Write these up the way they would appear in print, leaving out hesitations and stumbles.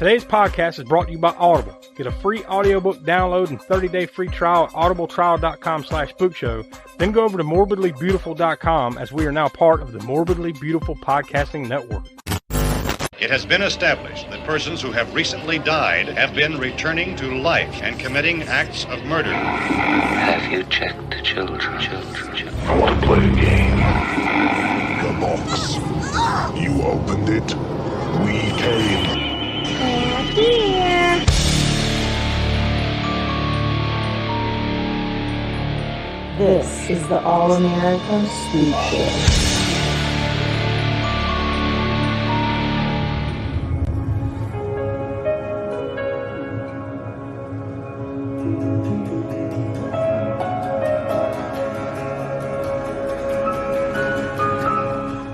Today's podcast is brought to you by Audible. Get a free audiobook download and 30-day free trial at audibletrial.com/spookshow. Then go over to morbidlybeautiful.com as we are now part of the Morbidly Beautiful Podcasting Network. It has been established that persons who have recently died have been returning to life and committing acts of murder. Have you checked the children? I want to play a game. The box. You opened it. We came. Here. This is the All-American Spookshow.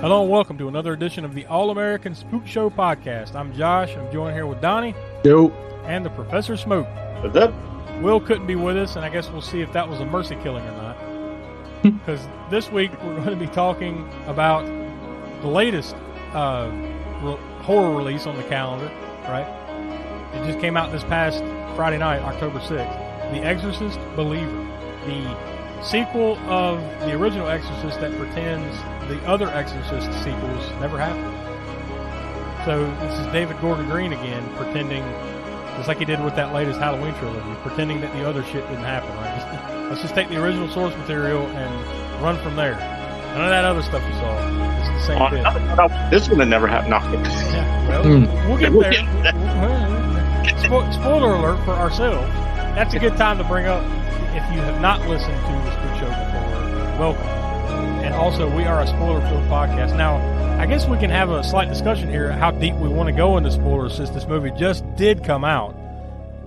Hello and welcome to another edition of the All-American Spook Show podcast. I'm Josh. I'm joined here with Donnie. Yo. And the Professor Smoke. What's up? Will couldn't be with us, and I guess we'll see if that was a mercy killing or not. Because this week we're going to be talking about the latest horror release on the calendar, right? It just came out this past Friday night, October 6th. The Exorcist Believer. The sequel of the original Exorcist that pretends the other Exorcist sequels never happened. So this is David Gordon Green again, pretending, just like he did with that latest Halloween trilogy, pretending that the other shit didn't happen, right? Let's just take the original source material and run from there. None of that other stuff you saw. It's the same bit. This one had never happened. No. Yeah, well, we'll get there. Spoiler alert for ourselves. That's a good time to bring up, if you have not listened to the Spook Show before, welcome. And also, we are a spoiler-filled podcast. Now, I guess we can have a slight discussion here how deep we want to go into spoilers since this movie just did come out.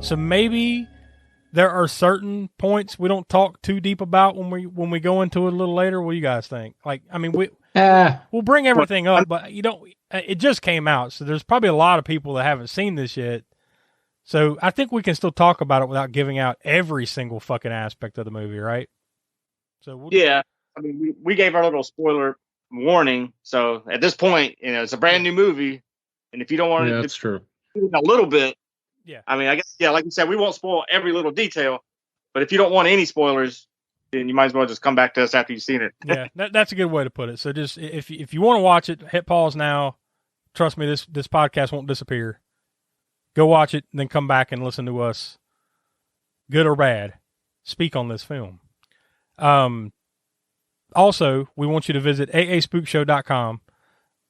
So maybe there are certain points we don't talk too deep about when we go into it a little later. What do you guys think? Like, I mean, we'll bring everything up, but it just came out, so there's probably a lot of people that haven't seen this yet. So I think we can still talk about it without giving out every single fucking aspect of the movie, right? So yeah. I mean, we gave our little spoiler warning. So at this point, it's a brand new movie, and if you don't want to, that's true. A little bit. Yeah. I mean, I guess like you said, we won't spoil every little detail, but if you don't want any spoilers, then you might as well just come back to us after you've seen it. Yeah, that's a good way to put it. So just if you want to watch it, hit pause now. Trust me, this podcast won't disappear. Go watch it, and then come back and listen to us, good or bad, speak on this film. Also, we want you to visit aaspookshow.com.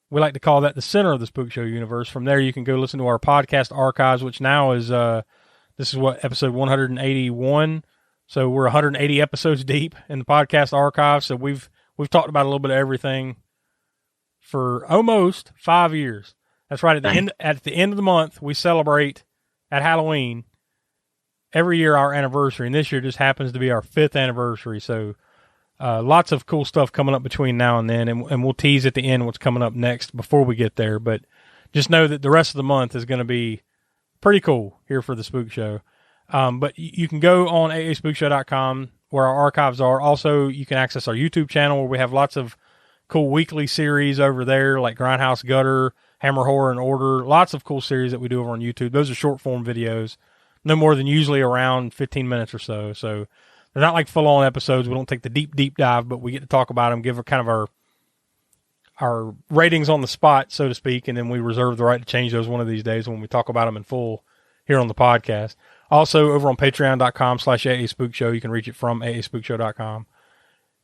We like to call that the center of the Spook Show universe. From there, you can go listen to our podcast archives, which now is, this is episode 181. So we're 180 episodes deep in the podcast archive. So we've talked about a little bit of everything for almost 5 years. That's right. At the end of the month, we celebrate at Halloween every year our anniversary, and this year just happens to be our 5th anniversary. So lots of cool stuff coming up between now and then, and we'll tease at the end what's coming up next before we get there. But just know that the rest of the month is going to be pretty cool here for the Spook Show. But you can go on aaspookshow.com where our archives are. Also, you can access our YouTube channel where we have lots of cool weekly series over there, like Grindhouse Gutter, Hammer Horror and Order. Lots of cool series that we do over on YouTube. Those are short form videos, no more than usually around 15 minutes or so. So they're not like full on episodes. We don't take the deep dive, but we get to talk about them, give kind of our ratings on the spot, so to speak, and then we reserve the right to change those one of these days when we talk about them in full here on the podcast. Also, over on patreon.com/AASpookShow, you can reach it from aaspookshow.com.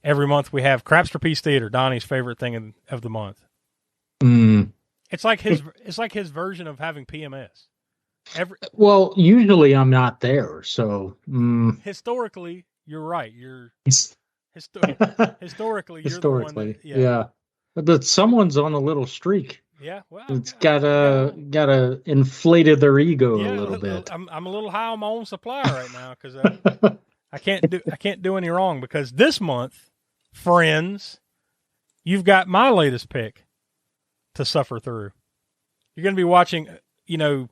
Every month we have Crapsterpiece Theater, Donnie's favorite thing of the month. It's like his version of having PMS. Well, usually I'm not there, so historically, you're right. Historically, you're the one that, yeah. But someone's on a little streak. Yeah, well, it's gotta inflated their ego a little bit. I'm a little high on my own supply right now because I can't do any wrong, because this month, friends, you've got my latest pick to suffer through. You're going to be watching, we're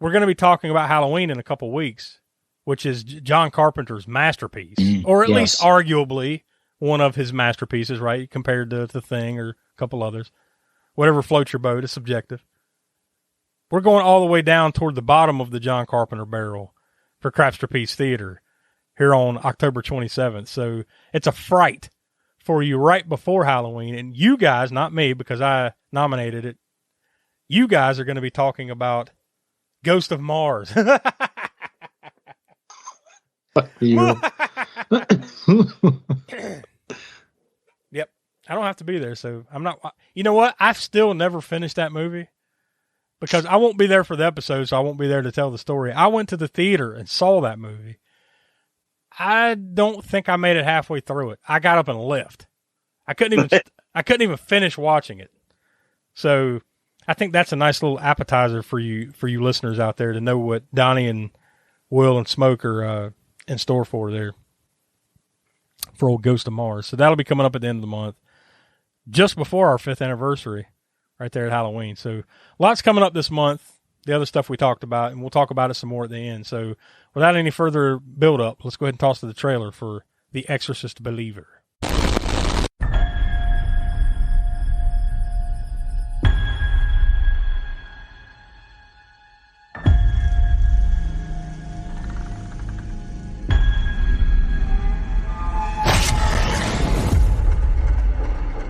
going to be talking about Halloween in a couple weeks, which is John Carpenter's masterpiece, or at least arguably one of his masterpieces, right? Compared to The Thing or a couple others. Whatever floats your boat is subjective. we're going all the way down toward the bottom of the John Carpenter barrel for Craps Trapeze Theater here on October 27th. So it's a fright for you right before Halloween. And you guys, not me, because I nominated it, you guys are going to be talking about Ghost of Mars. Fuck you. Yep. I don't have to be there, so I'm not. You know what? I've still never finished that movie because I won't be there for the episode, so I won't be there to tell the story. I went to the theater and saw that movie. I don't think I made it halfway through it. I got up and left. I couldn't even finish watching it. So I think that's a nice little appetizer for you listeners out there to know what Donnie and Will and Smoke are in store for there for old Ghost of Mars. So that'll be coming up at the end of the month, just before our 5th anniversary, right there at Halloween. So lots coming up this month. The other stuff we talked about, and we'll talk about it some more at the end. So without any further build up, let's go ahead and toss to the trailer for The Exorcist Believer.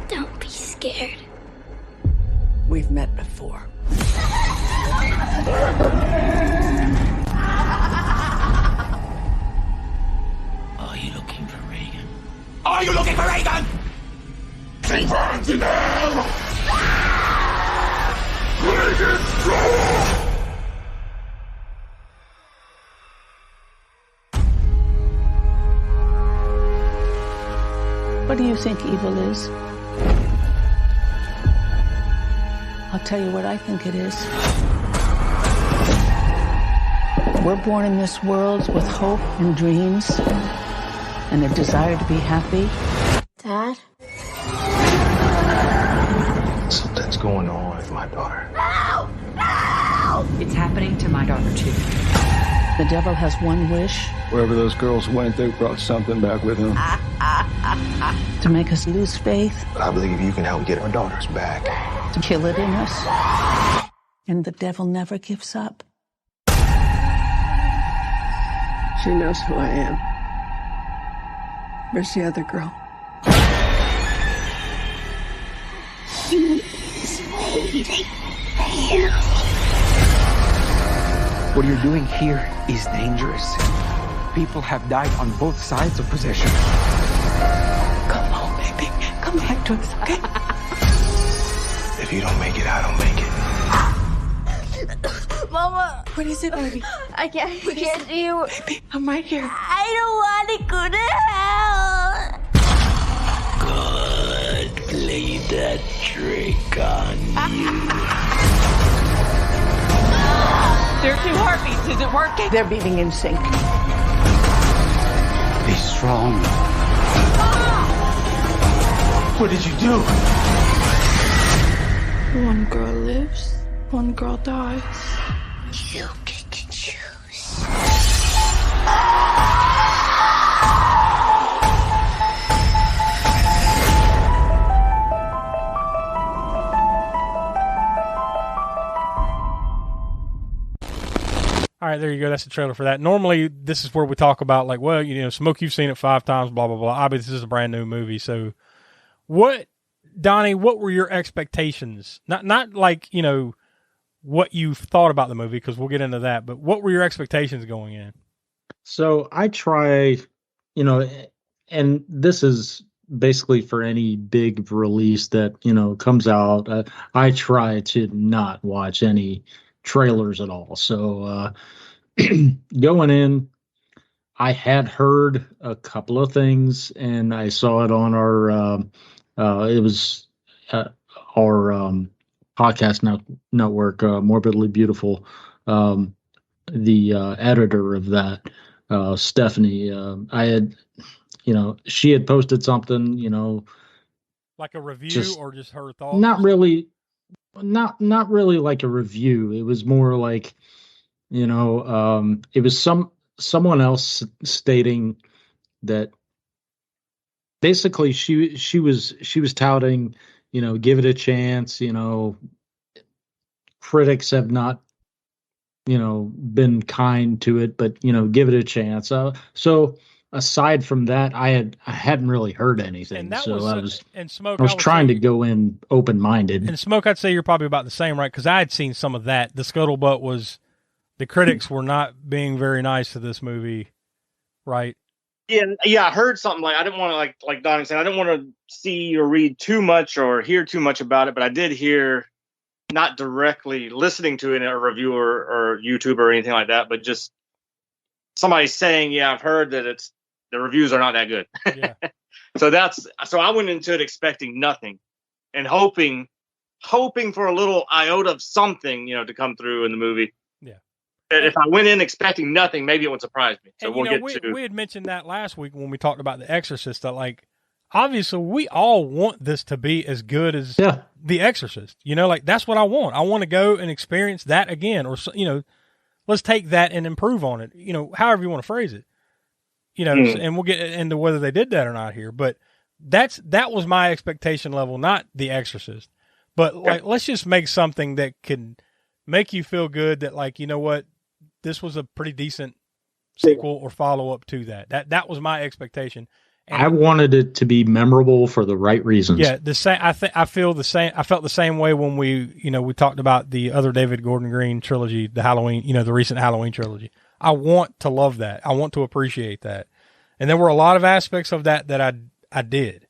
Don't be scared. We've met before. Are you looking for Reagan? Are you looking for Reagan? Divine denial! Greatest draw! What do you think evil is? I'll tell you what I think it is. We're born in this world with hope and dreams and a desire to be happy. Dad? Something's going on with my daughter. No! No! It's happening to my daughter, too. The devil has one wish. Wherever those girls went, they brought something back with them. To make us lose faith. I believe you can help get our daughters back. To kill it in us. And the devil never gives up. She knows who I am. Where's the other girl? He's waiting for you. What you're doing here is dangerous. People have died on both sides of possession. Come home, baby. Come back to us, okay? If you don't make it, I don't make it. Mama. What is it, baby? I can't hear you. Baby, I'm right here. I don't want to go to hell. Good. Play that trick on you. There are 2 heartbeats. Is it working? They're beating in sync. Be strong. What did you do? One girl lives, one girl dies. You get to choose. All right, there you go. That's the trailer for that. Normally, this is where we talk about, like, well, you know, Smoke, you've seen it 5 times, blah, blah, blah. Obviously, this is a brand new movie. So, Donnie, what were your expectations? Not like, you know, what you thought about the movie, because we'll get into that, but what were your expectations going in? So I try, you know, and this is basically for any big release that, you know, comes out. I try to not watch any trailers at all. So going in, I had heard a couple of things, and I saw it on our podcast network, Morbidly Beautiful. The editor of that, Stephanie, I had, you know, she had posted something, you know, like a review or just her thoughts? Not really like a review. It was more like, you know, it was someone else stating that basically she was touting, you know, give it a chance, you know, critics have not been kind to it, but give it a chance. So aside from that, I hadn't really heard anything. And that so was and Smoke. I was trying to go in open minded. And Smoke, I'd say you're probably about the same, right? Because I had seen some of that. The scuttlebutt was the critics were not being very nice to this movie, right? Yeah, I heard something I didn't want to like Donnie said, I didn't want to see or read too much or hear too much about it, but I did hear, not directly listening to it in a review or YouTube or anything like that, but just somebody saying, yeah, I've heard that the reviews are not that good. Yeah. So I went into it expecting nothing and hoping for a little iota of something, to come through in the movie. Yeah. And if I went in expecting nothing, maybe it would surprise me. So we had mentioned that last week when we talked about The Exorcist, that obviously we all want this to be as good as The Exorcist. That's what I want. I want to go and experience that again, or let's take that and improve on it. However you want to phrase it. And we'll get into whether they did that or not here. But that was my expectation level, not The Exorcist. But let's just make something that can make you feel good. That what, this was a pretty decent sequel or follow up to that. That was my expectation. And I wanted it to be memorable for the right reasons. Yeah, the same. I feel the same. I felt the same way when we talked about the other David Gordon Green trilogy, the Halloween, the recent Halloween trilogy. I want to love that. I want to appreciate that. And there were a lot of aspects of that I did,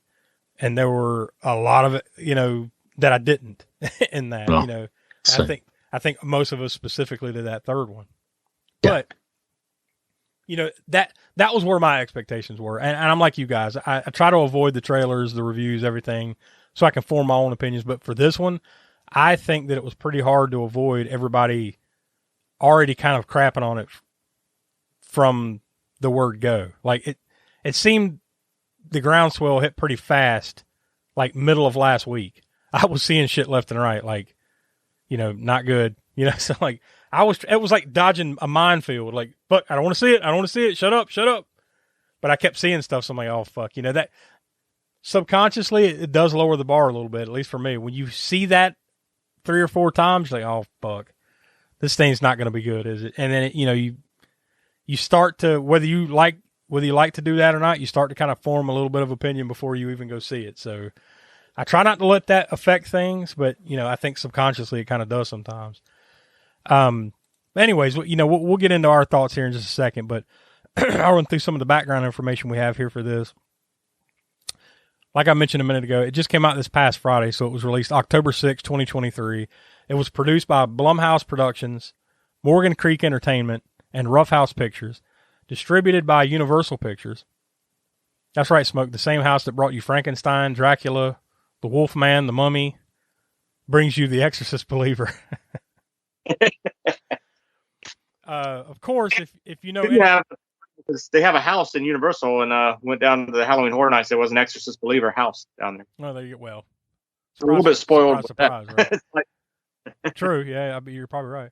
and there were a lot of it, that I didn't in that. Well, I think most of us specifically to that third one, but. That was where my expectations were. And I'm like you guys, I try to avoid the trailers, the reviews, everything, so I can form my own opinions. But for this one, I think that it was pretty hard to avoid everybody already kind of crapping on it from the word go. It seemed the groundswell hit pretty fast, middle of last week. I was seeing shit left and right, not good. So it was like dodging a minefield. Fuck, I don't want to see it. I don't want to see it. Shut up. But I kept seeing stuff. So I'm like, oh, fuck. That subconsciously, it does lower the bar a little bit, at least for me. When you see that 3 or 4 times, you're like, oh, fuck. This thing's not going to be good, is it? And then, you start to, whether you like to do that or not, you start to kind of form a little bit of opinion before you even go see it. So I try not to let that affect things, but, I think subconsciously it kind of does sometimes. Anyways, we'll get into our thoughts here in just a second, but I'll run through some of the background information we have here for this. Like I mentioned a minute ago, it just came out this past Friday, so it was released October 6, 2023. It was produced by Blumhouse Productions, Morgan Creek Entertainment, and Rough House Pictures, distributed by Universal Pictures. That's right, Smoke, the same house that brought you Frankenstein, Dracula, The Wolfman, The Mummy, brings you The Exorcist Believer. Of course, if you know, they have a house in Universal, and went down to the Halloween Horror Nights. There was an Exorcist Believer house down there. Oh, there you go. Well, a little bit spoiled. Surprise, right? True. Yeah, you're probably right.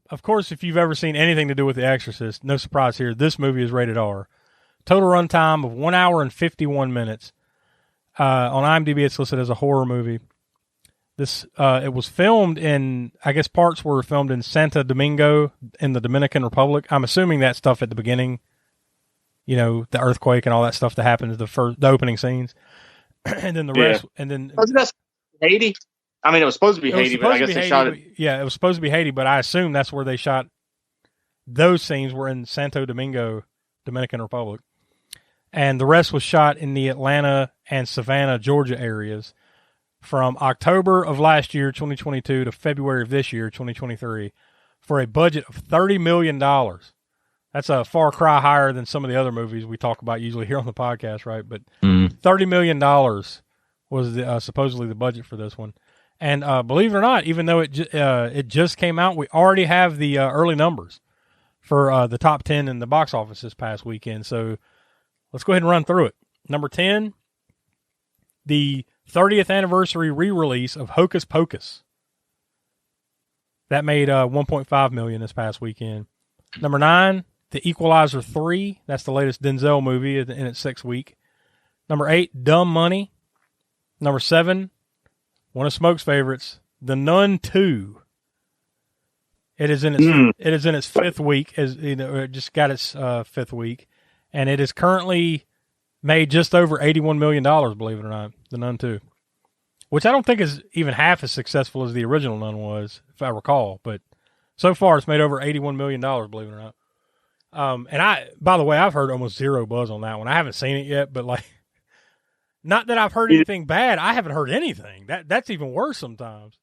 Of course, if you've ever seen anything to do with The Exorcist, no surprise here. This movie is rated R. Total runtime of 1 hour and 51 minutes. On IMDb, it's listed as a horror movie. It was filmed in, I guess parts were filmed in Santo Domingo in the Dominican Republic. I'm assuming that stuff at the beginning, the earthquake and all that stuff that happens, the opening scenes. And then the rest, and then. Wasn't that Haiti? I mean, it was supposed to be Haiti, but I guess they shot it. Yeah, it was supposed to be Haiti, but I assume that's where they shot. Those scenes were in Santo Domingo, Dominican Republic. And the rest was shot in the Atlanta and Savannah, Georgia areas. From October of last year, 2022, to February of this year, 2023, for a budget of $30 million. That's a far cry higher than some of the other movies we talk about usually here on the podcast, right? But $30 million was supposedly the budget for this one. And believe it or not, even though it just came out, we already have the early numbers for the top 10 in the box office this past weekend. So let's go ahead and run through it. Number 10, the 30th anniversary re-release of Hocus Pocus. That made $1.5 million this past weekend. Number 9, The Equalizer 3. That's the latest Denzel movie in its 6th week. Number 8, Dumb Money. Number 7, one of Smoke's favorites, The Nun 2. It is in its fifth week, as you know, it just got its fifth week, and it is currently made just over $81 million, believe it or not, The Nun 2. Which I don't think is even half as successful as the original Nun was, if I recall. But so far, it's made over $81 million, believe it or not. And by the way, I've heard almost zero buzz on that one. I haven't seen it yet, but like, not that I've heard anything bad. I haven't heard anything. That's even worse sometimes.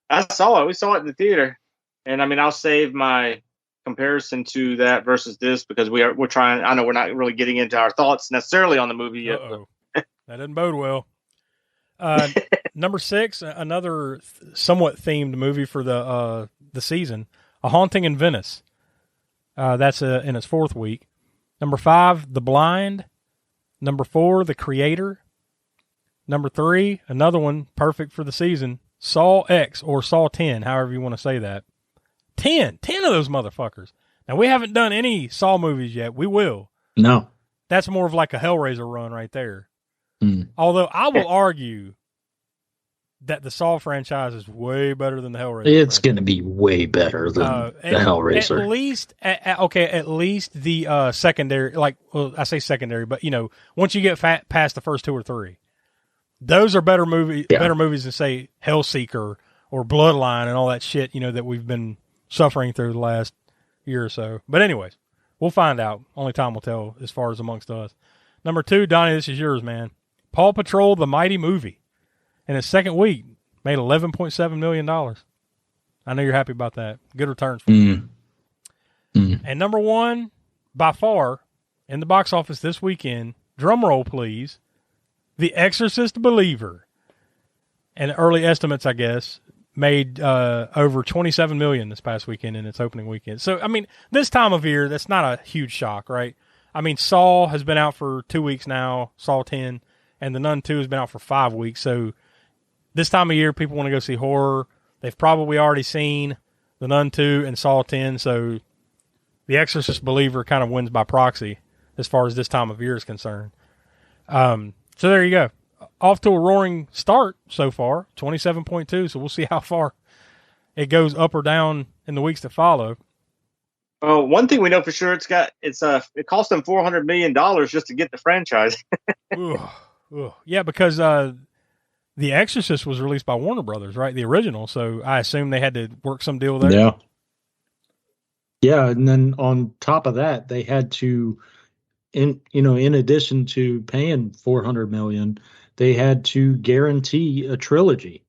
I saw it. We saw it in the theater. And I mean, I'll save my comparison to that versus this because we're trying. I know we're not really getting into our thoughts necessarily on the movie yet. That doesn't bode well. Number 6, another somewhat themed movie for the season, A Haunting in Venice. That's in its 4th week. Number 5, The Blind. Number 4, The Creator. Number 3, another one perfect for the season, Saw X or Saw 10, however you want to say that. 10 of those motherfuckers. Now, we haven't done any Saw movies yet. We will. No. That's more of like a Hellraiser run right there. Although I will argue that the Saw franchise is way better than the Hellraiser. It's going to be way better than the Hellraiser. At least the secondary, I say secondary, but you know, once you get past the first 2 or 3, those are better movies than say Hellseeker or Bloodline and all that shit, you know, that we've been suffering through the last year or so. But anyways, we'll find out. Only time will tell as far as amongst us. Number 2, Donnie, this is yours, man. Paw Patrol, the Mighty Movie. In its 2nd week, made $11.7 million. I know you're happy about that. Good returns for you. And number 1, by far, in the box office this weekend, drum roll please, The Exorcist Believer. And early estimates, I guess, made over $27 million this past weekend in its opening weekend. So, I mean, this time of year, that's not a huge shock, right? I mean, Saw has been out for 2 weeks now, Saw 10, and The Nun 2 has been out for 5 weeks. So this time of year, people want to go see horror. They've probably already seen The Nun 2 and Saw 10, so The Exorcist Believer kind of wins by proxy as far as this time of year is concerned. So there you go. Off to a roaring start so far, 27.2, so we'll see how far it goes up or down in the weeks to follow. One thing we know for sure, it cost them $400 million just to get the franchise. Yeah, because The Exorcist was released by Warner Brothers, right? The original, so I assume they had to work some deal there. Yeah. Yeah, and then on top of that, they had to, in addition to paying $400 million, they had to guarantee a trilogy.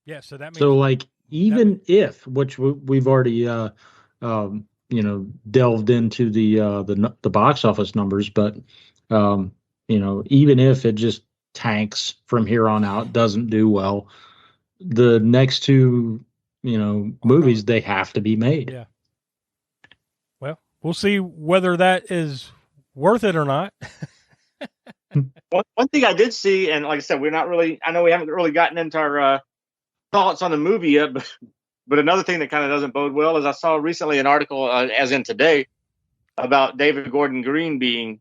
Yeah, so that means like even if, which we've already delved into the box office numbers, but even if it just tanks from here on out, doesn't do well, the next 2 movies, they have to be made. Yeah. Well, we'll see whether that is worth it or not. One thing I did see, and like I said, I know we haven't really gotten into our thoughts on the movie yet, but another thing that kind of doesn't bode well is I saw recently an article, as in today, about David Gordon Green being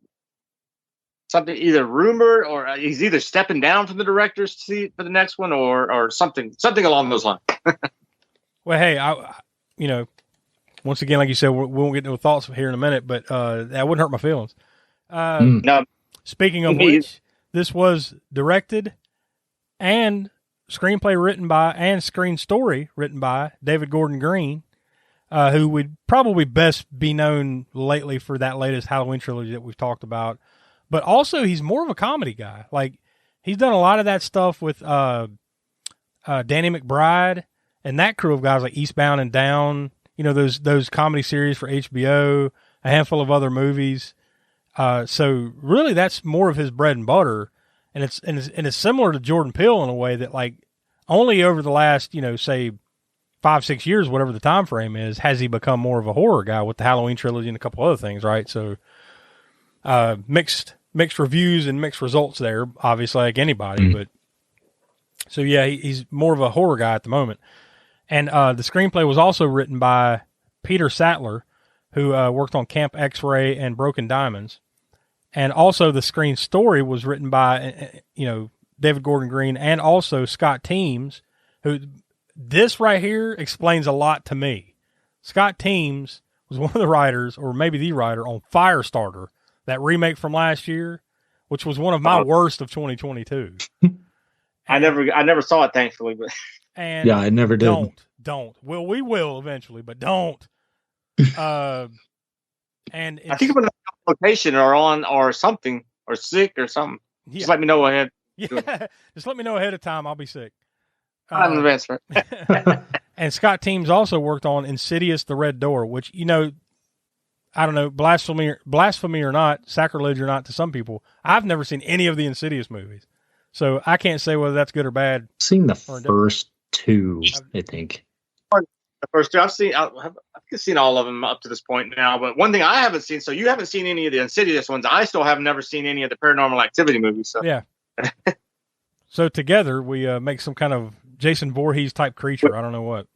something either rumored or he's either stepping down from the director's seat for the next one or something along those lines. Well, hey, once again, like you said, we won't get into thoughts here in a minute, but that wouldn't hurt my feelings. No. Speaking of which, this was directed and screenplay written by and screen story written by David Gordon Green, who would probably best be known lately for that latest Halloween trilogy that we've talked about. But also, he's more of a comedy guy. Like, he's done a lot of that stuff with Danny McBride and that crew of guys, like Eastbound and Down, those comedy series for HBO, a handful of other movies. So really, that's more of his bread and butter, and it's similar to Jordan Peele in a way that, like, only over the last say 5-6 years, whatever the time frame is, has he become more of a horror guy with the Halloween trilogy and a couple other things, right? So mixed reviews and mixed results there, obviously, like anybody, but so yeah, he's more of a horror guy at the moment, and the screenplay was also written by Peter Sattler, who worked on Camp X-Ray and Broken Diamonds. And also the screen story was written by, David Gordon Green and also Scott Teems, who this right here explains a lot to me. Scott Teems was one of the writers, or maybe the writer, on Firestarter, that remake from last year, which was one of my worst of 2022. I never saw it, thankfully, but and I never did. Don't. Well, we will eventually, but don't. And I think I'm on location or something or sick or something. Yeah. Just let me know ahead. Yeah, just let me know ahead of time. I'll be sick. I'm the best, right? And Scott Teems also worked on Insidious: The Red Door, which, you know, I don't know, blasphemy or not, sacrilege or not to some people. I've never seen any of the Insidious movies, so I can't say whether that's good or bad. I've seen the first two, I think. The first two I've seen all of them up to this point now. But one thing I haven't seen, so you haven't seen any of the Insidious ones. I still have never seen any of the Paranormal Activity movies. So yeah. So together we make some kind of Jason Voorhees type creature. I don't know what.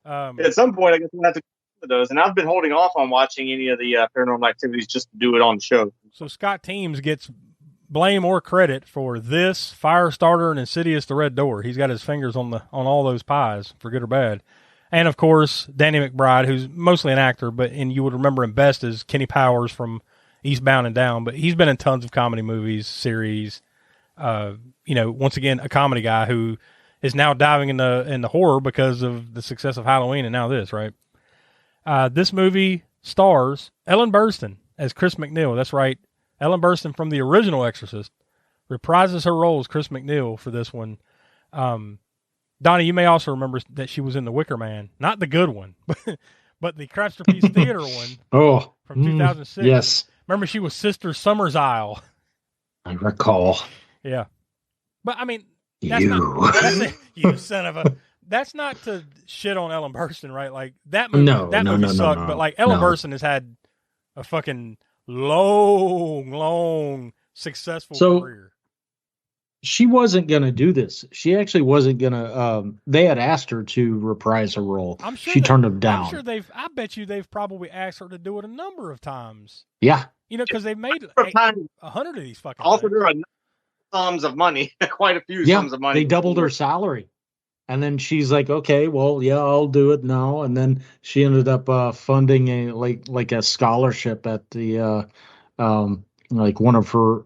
At some point, I guess we'll have to do those. And I've been holding off on watching any of the Paranormal Activities just to do it on the show. So Scott Teems gets blame or credit for this, Firestarter, and Insidious: The Red Door. He's got his fingers on all those pies, for good or bad. And of course, Danny McBride, who's mostly an actor, and you would remember him best as Kenny Powers from Eastbound and Down. But he's been in tons of comedy movies, series. Once again, a comedy guy who is now diving into horror because of the success of Halloween and now this, right? This movie stars Ellen Burstyn as Chris McNeil. That's right. Ellen Burstyn from the original Exorcist reprises her role as Chris McNeil for this one. Donnie, you may also remember that she was in The Wicker Man. Not the good one, but the Crapsterpiece Theater one from 2006. Yes. Remember, she was Sister Summer's Isle. I recall. Yeah. But, I mean, you son of a... That's not to shit on Ellen Burstyn, right? Like, that movie, movie sucked, but, like, Ellen Burstyn has had a fucking long, successful career. She wasn't going to do this. She actually wasn't going to. They had asked her to reprise her role. I'm sure she turned them down. I'm sure I bet you they've probably asked her to do it a number of times. Yeah. You know, because they've made 100 of these fucking offered her sums of money, quite a few sums of money. They doubled her salary. And then she's like, okay, well, yeah, I'll do it now. And then she ended up funding a scholarship at the one of her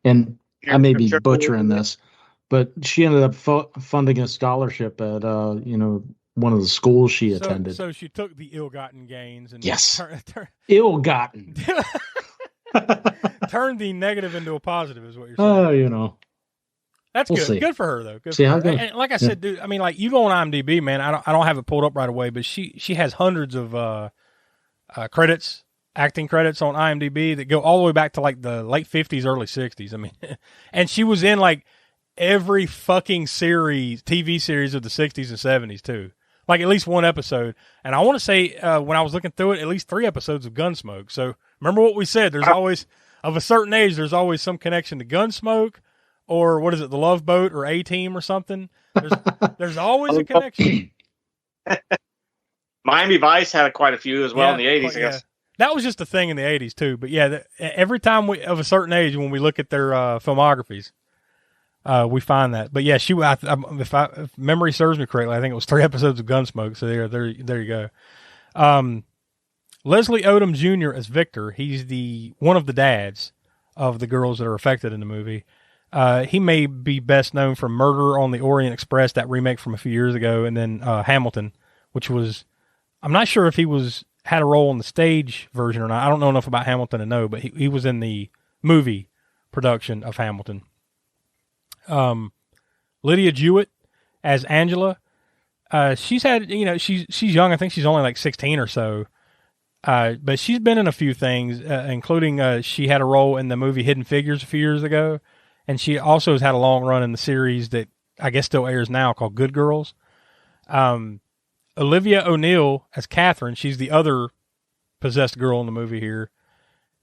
and I may be butchering this, but she ended up funding a scholarship at one of the schools she attended. So she took the ill-gotten gains and ill-gotten turned the negative into a positive, is what you're saying. That's good. See. Good for her, though. Good for her. And like I said, dude, I mean, like, you go on IMDb, man. I don't have it pulled up right away, but she has hundreds of credits, acting credits on IMDb that go all the way back to like the late 50s, early 60s. I mean, and she was in like every fucking TV series of the 60s and 70s too. Like at least one episode. And I want to say when I was looking through it, at least 3 episodes of Gunsmoke. So remember what we said? There's always, of a certain age, there's always some connection to Gunsmoke. Or what is it, The Love Boat or A-Team or something? There's always a connection. Miami Vice had quite a few as well in the 80s, I guess. That was just a thing in the 80s, too. But, yeah, every time of a certain age, when we look at their filmographies, we find that. But, yeah, if memory serves me correctly, I think it was 3 episodes of Gunsmoke. So, there you go. Leslie Odom Jr. as Victor. He's one of the dads of the girls that are affected in the movie. He may be best known for Murder on the Orient Express, that remake from a few years ago, and then Hamilton, which was, I'm not sure if he had a role in the stage version or not. I don't know enough about Hamilton to know, but he was in the movie production of Hamilton. Lydia Jewett as Angela. She's had, she's young. I think she's only like 16 or so. But she's been in a few things, including she had a role in the movie Hidden Figures a few years ago. And she also has had a long run in the series that I guess still airs now called Good Girls. Olivia O'Neill as Catherine. She's the other possessed girl in the movie here.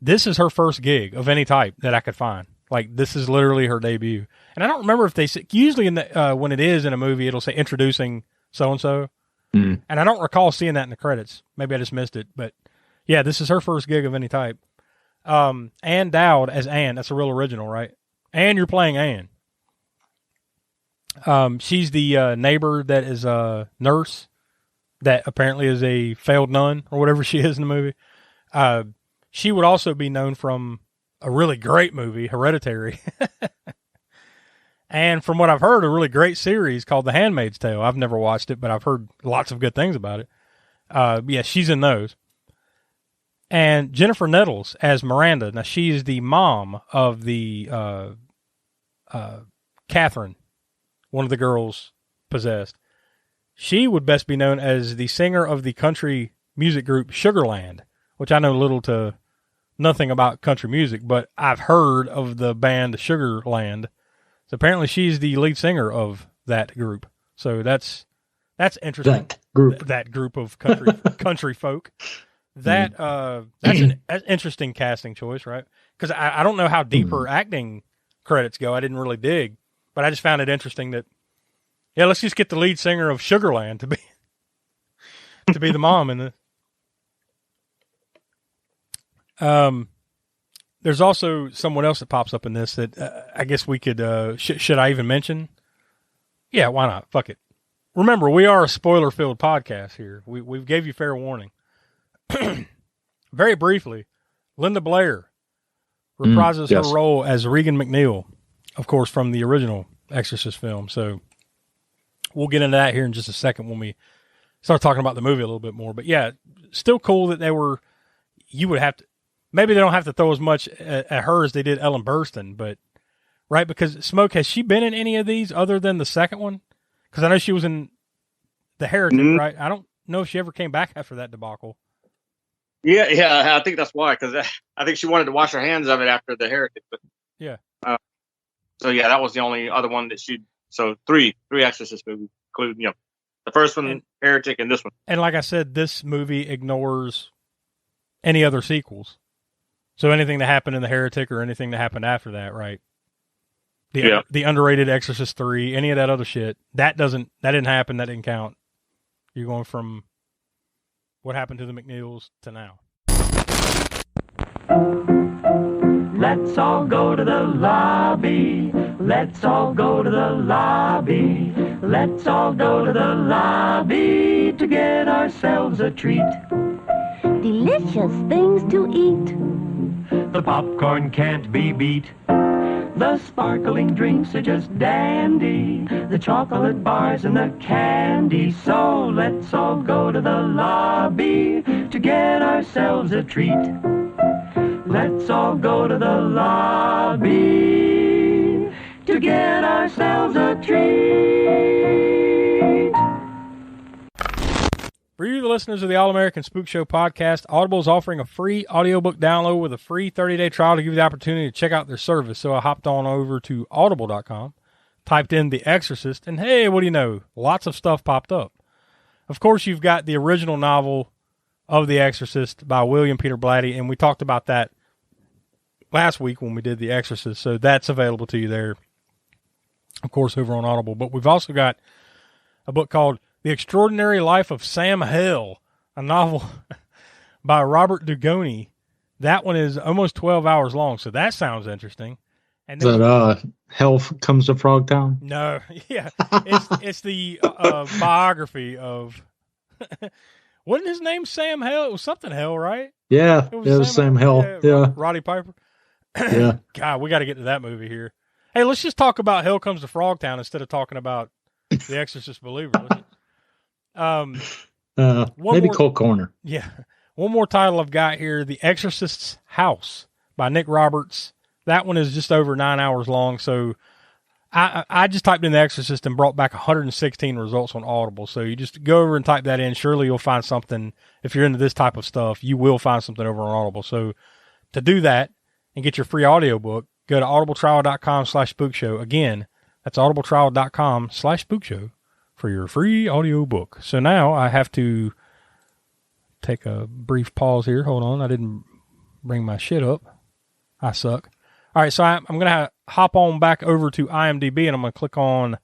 This is her first gig of any type that I could find. Like, this is literally her debut. And I don't remember if they say, usually when it is in a movie, it'll say introducing so-and-so. And I don't recall seeing that in the credits. Maybe I just missed it. But yeah, this is her first gig of any type. Ann Dowd as Anne. That's a real original, right? And you're playing Anne. She's the neighbor that is a nurse that apparently is a failed nun or whatever she is in the movie. She would also be known from a really great movie, Hereditary. And from what I've heard, a really great series called The Handmaid's Tale. I've never watched it, but I've heard lots of good things about it. Yeah, she's in those. And Jennifer Nettles as Miranda. Now, she is the mom of the Catherine, one of the girls possessed. She would best be known as the singer of the country music group Sugarland, which I know little to nothing about country music, but I've heard of the band Sugarland. So apparently she's the lead singer of that group. So that's interesting. That group of country folk. That's an interesting casting choice, right? Because I don't know how deep her acting credits go. I didn't really dig, but I just found it interesting that, yeah, let's just get the lead singer of Sugarland to be the mom in this. There's also someone else that pops up in this that I guess we could, should I even mention? Yeah, why not? Fuck it. Remember, we are a spoiler-filled podcast here. We gave you fair warning. Very briefly, Linda Blair reprises her role as Regan McNeil, of course, from the original Exorcist film. So we'll get into that here in just a second when we start talking about the movie a little bit more. But yeah, still cool that you would have to, maybe they don't have to throw as much at her as they did Ellen Burstyn, but right? Because Smoke, has she been in any of these other than the second one? Because I know she was in The Heretic, right? I don't know if she ever came back after that debacle. Yeah, I think that's why, because I think she wanted to wash her hands of it after The Heretic. But, yeah. So yeah, that was the only other one that she. So three Exorcist movies, including the first one, Heretic, and this one. And like I said, this movie ignores any other sequels. So anything that happened in The Heretic or anything that happened after that, right? The underrated Exorcist 3, any of that other shit, that didn't happen, that didn't count. You're going from what happened to the McNeils to now. Let's all go to the lobby. Let's all go to the lobby. Let's all go to the lobby to get ourselves a treat. Delicious things to eat. The popcorn can't be beat. The sparkling drinks are just dandy. The chocolate bars and the candy. So let's all go to the lobby to get ourselves a treat. Let's all go to the lobby to get ourselves a treat. For you, the listeners of the All-American Spook Show podcast, Audible is offering a free audiobook download with a free 30-day trial to give you the opportunity to check out their service. So I hopped on over to audible.com, typed in The Exorcist, and hey, what do you know? Lots of stuff popped up. Of course, you've got the original novel of The Exorcist by William Peter Blatty, and we talked about that last week when we did The Exorcist, so that's available to you there, of course, over on Audible. But we've also got a book called The Extraordinary Life of Sam Hell, a novel by Robert Dugoni. That one is almost 12 hours long, so that sounds interesting. And then, is that Hell Comes to Frogtown? No, yeah. It's the biography of... Wasn't his name Sam Hell? It was something Hell, right? Yeah, it was Sam Hell. Yeah. Roddy Piper. Yeah. God, we got to get to that movie here. Hey, let's just talk about Hell Comes to Frogtown instead of talking about The Exorcist Believer. Maybe Cold Corner. Yeah. One more title I've got here, The Exorcist's House by Nick Roberts. That one is just over 9 hours long, so I just typed in The Exorcist and brought back 116 results on Audible. So you just go over and type that in. Surely you'll find something. If you're into this type of stuff, you will find something over on Audible. So to do that and get your free audiobook, go to audibletrial.com/spookshow. Again, that's audibletrial.com/spookshow for your free audiobook. So now I have to take a brief pause here. Hold on. I didn't bring my shit up. I suck. All right, so I'm going to hop on back over to IMDb, and I'm going to click on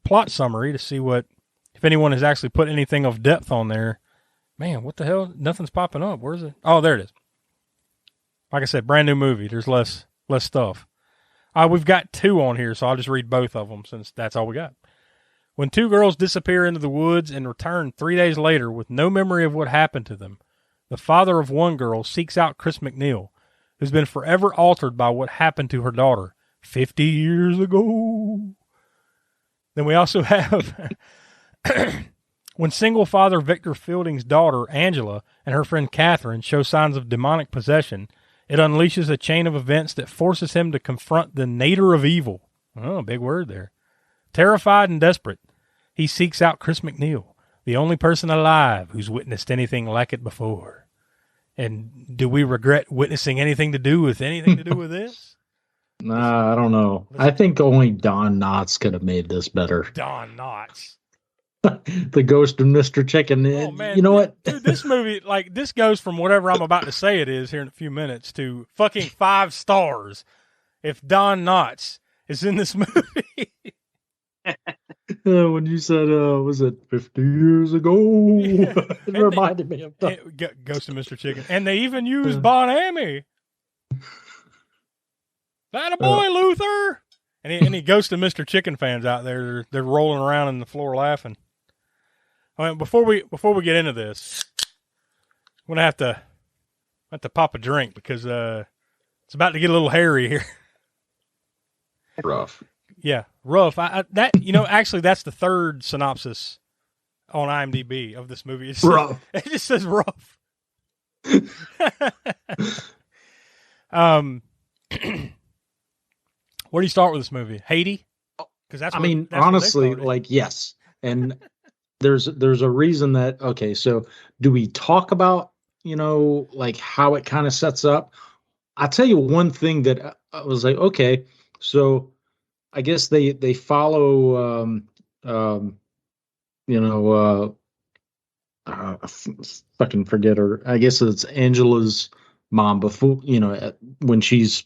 plot summary to see if anyone has actually put anything of depth on there. Man, what the hell? Nothing's popping up. Where is it? Oh, there it is. Like I said, brand new movie. There's less stuff. We've got 2 on here, so I'll just read both of them since that's all we got. When two girls disappear into the woods and return 3 days later with no memory of what happened to them, the father of one girl seeks out Chris McNeil, who's been forever altered by what happened to her daughter 50 years ago. Then we also have when single father Victor Fielding's daughter, Angela, and her friend Catherine show signs of demonic possession, it unleashes a chain of events that forces him to confront the nadir of evil. Oh, big word there. Terrified and desperate, he seeks out Chris McNeil, the only person alive who's witnessed anything like it before. And do we regret witnessing anything to do with this? Nah, I don't know. I think only Don Knotts could have made this better. Don Knotts. The ghost of Mr. Chicken. Oh, man. You know what? Dude, this movie, like, this goes from whatever I'm about to say it is here in a few minutes to fucking 5 stars if Don Knotts is in this movie. When you said, was it 50 years ago? Yeah. It reminded me of that. Ghost of Mr. Chicken. And they even used Bon Hammy. That a boy, Luther. Any Ghost of Mr. Chicken fans out there, they're rolling around on the floor laughing. I mean, before we get into this, I'm gonna have to pop a drink because it's about to get a little hairy here. Rough. Yeah, rough. Actually, that's the third synopsis on IMDb of this movie. It's rough. It just says rough. Where do you start with this movie? Haiti? Because honestly, yes. And there's a reason that, okay, so do we talk about, like how it kind of sets up? I'll tell you one thing that I was like, okay, so I guess they follow, I fucking forget her. I guess it's Angela's mom before, when she's,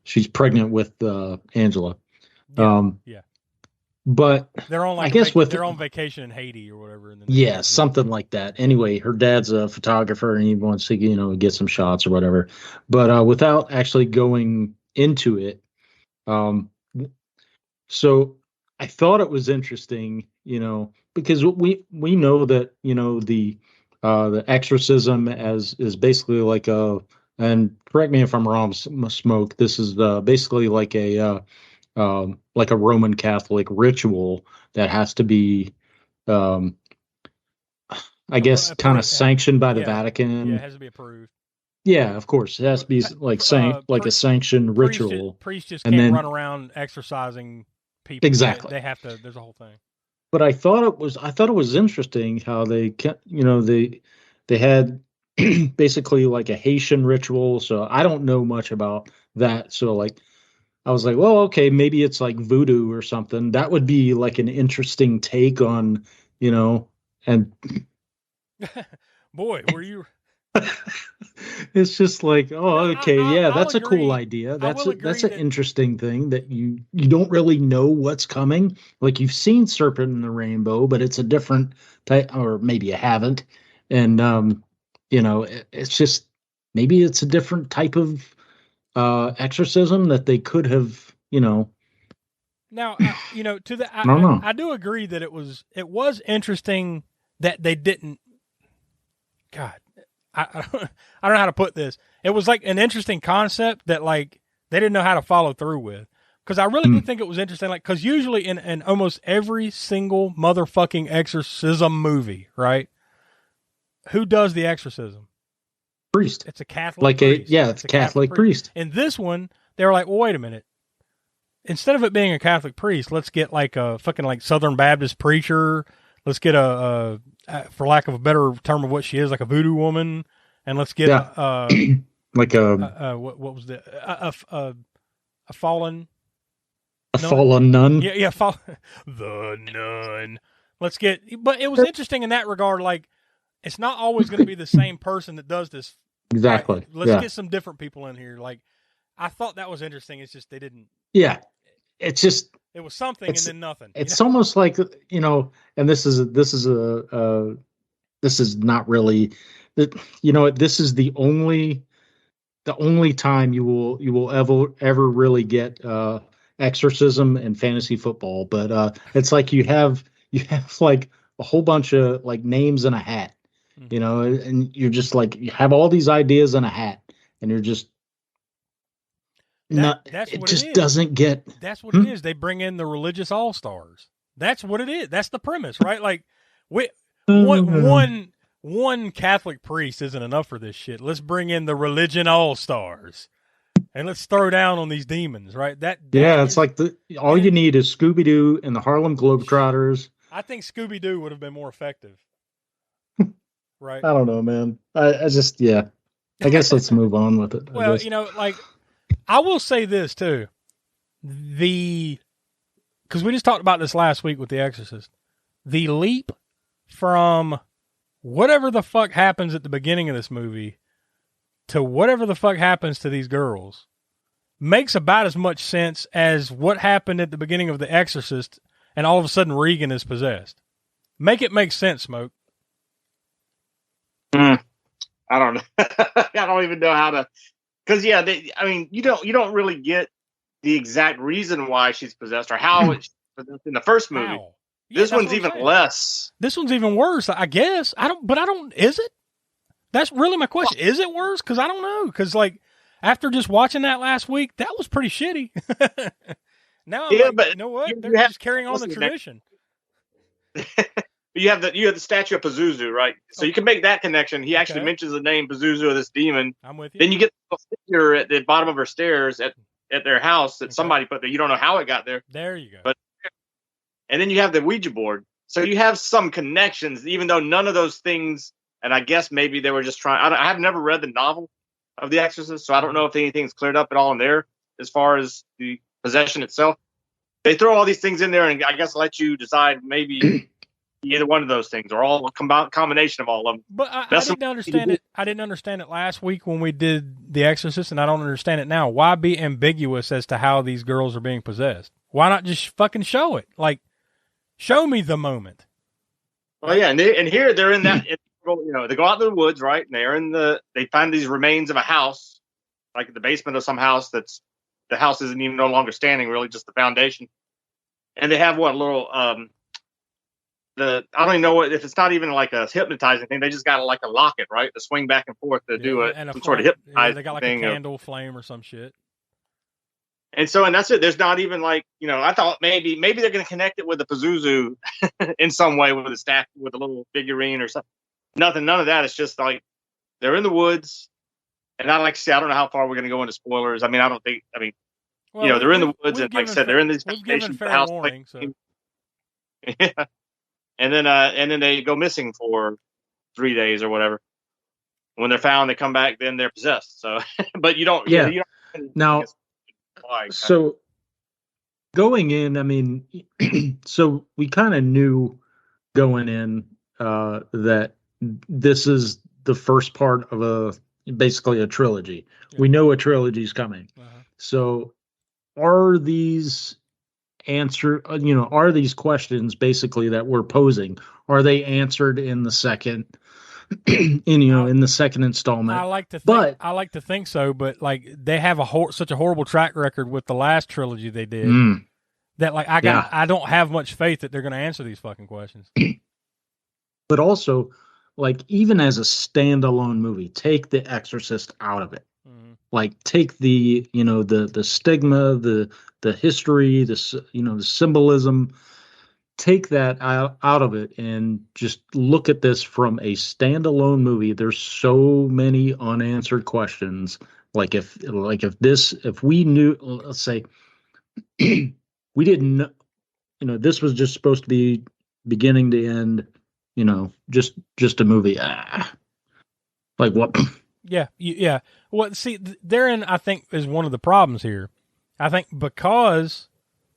she's pregnant with Angela. Yeah. But they're on they're on vacation in Haiti or whatever. Something like that. Anyway, her dad's a photographer and he wants to, get some shots or whatever. But without actually going into it, so I thought it was interesting, because we know that the exorcism is basically like and correct me if I'm wrong, Smoke. This is basically like a Roman Catholic ritual that has to be, I guess, kind of sanctioned by the Vatican. Yeah, it has to be approved. Yeah, of course, it has to be like a sanctioned ritual. Priests just can't run around exorcising people. Exactly, they have to. There's a whole thing. But I thought it was interesting how they had basically like a Haitian ritual. So I don't know much about that. So like, I was like, well, okay, maybe it's like voodoo or something. That would be like an interesting take on, and boy, were you. It's just like, oh, okay, I'll that's agree. a cool idea. That's an interesting thing that you don't really know what's coming. Like you've seen Serpent in the Rainbow, but it's a different type, or maybe you haven't. And it's just maybe it's a different type of exorcism that they could have, Now, to the I don't know. I do agree that it was interesting that they didn't. God. I don't know how to put this. It was like an interesting concept that like they didn't know how to follow through with. Because I really did think it was interesting. Like, because usually in almost every single motherfucking exorcism movie, right? Who does the exorcism? Priest. It's a Catholic priest. It's a Catholic priest. In this one, they were like, well, wait a minute. Instead of it being a Catholic priest, let's get like a fucking like Southern Baptist preacher. Let's get a for lack of a better term of what she is, like a voodoo woman, and let's get like what was the a fallen fallen nun. Yeah, the nun. Let's get, but it was interesting in that regard. Like, it's not always going to be the same person that does this. Exactly. Right? Let's get some different people in here. Like, I thought that was interesting. It's just they didn't. Yeah, it's just. It was something and then nothing. It's almost like, and this is not really, this is the only time you will ever really get exorcism and fantasy football, but it's like you have like a whole bunch of like names in a hat, you know, and you're just like you have all these ideas in a hat, and you're just not. It just doesn't get. That's what it is. They bring in the religious all stars. That's what it is. That's the premise, right? Like, one Catholic priest isn't enough for this shit. Let's bring in the religion all stars, and let's throw down on these demons, right? It's like all you need is Scooby Doo and the Harlem Globetrotters. I think Scooby Doo would have been more effective, right? I don't know, man. I just I guess let's move on with it. Well, you know, like I will say this too, because we just talked about this last week with The Exorcist, the leap from whatever the fuck happens at the beginning of this movie to whatever the fuck happens to these girls makes about as much sense as what happened at the beginning of The Exorcist and all of a sudden Regan is possessed. Make it make sense, Smoke. I don't know. I don't even know how to, because you don't really get the exact reason why she's possessed or how it's possessed in the first movie. Wow. This one's even less. This one's even worse, I guess. Is it? That's really my question. Is it worse? Because I don't know. Because, like, after just watching that last week, that was pretty shitty. Now I'm like, but you know what? They're just carrying on the tradition. You have the statue of Pazuzu, right? So you can make that connection. He actually mentions the name Pazuzu of this demon. I'm with you. Then you get the figure at the bottom of her stairs at their house that somebody put there. You don't know how it got there. There you go. And then you have the Ouija board. So you have some connections, even though none of those things, and I guess maybe they were just trying. I have never read the novel of The Exorcist, so I don't know if anything's cleared up at all in there as far as the possession itself. They throw all these things in there and I guess let you decide maybe either one of those things or all a combination of all of them. But I didn't understand it. I didn't understand it last week when we did The Exorcist, and I don't understand it now. Why be ambiguous as to how these girls are being possessed? Why not just fucking show it? Like, show me the moment. Well, yeah, and here they're in that. They go out to the woods, right? And they find these remains of a house, like the basement of some house. The house isn't even no longer standing, really, just the foundation. And they have I don't even know if it's not even like a hypnotizing thing. They just got like a locket, right, to swing back and forth to do some sort of hypnotizing. They got like a candle flame or some shit. And that's it. There's not even like, I thought maybe they're going to connect it with the Pazuzu in some way with a staff, with a little figurine or something. Nothing, none of that. It's just like they're in the woods. And I don't know how far we're going to go into spoilers. I mean, they're in the woods. And like I said, they're in this foundation house. Warning, so. Yeah. And then they go missing for 3 days or whatever. When they're found, they come back, then they're possessed. So, but you don't. Yeah. You don't, now, so going in, I mean, so we kind of knew going in that this is the first part of basically a trilogy. Yeah. We know a trilogy is coming. Uh-huh. So are these are these questions basically that we're posing, are they answered in the second in the second installment? I like to think so, but like they have such a horrible track record with the last trilogy they did that like I don't have much faith that they're going to answer these fucking questions. But also, like, even as a standalone movie, take The Exorcist out of it. Mm-hmm. Like, take the stigma, the history, the symbolism, take that out of it and just look at this from a standalone movie. There's so many unanswered questions. Like if we knew, let's say we didn't know, this was just supposed to be beginning to end, just a movie. Like what? Yeah. Well, see, therein I think is one of the problems here. I think because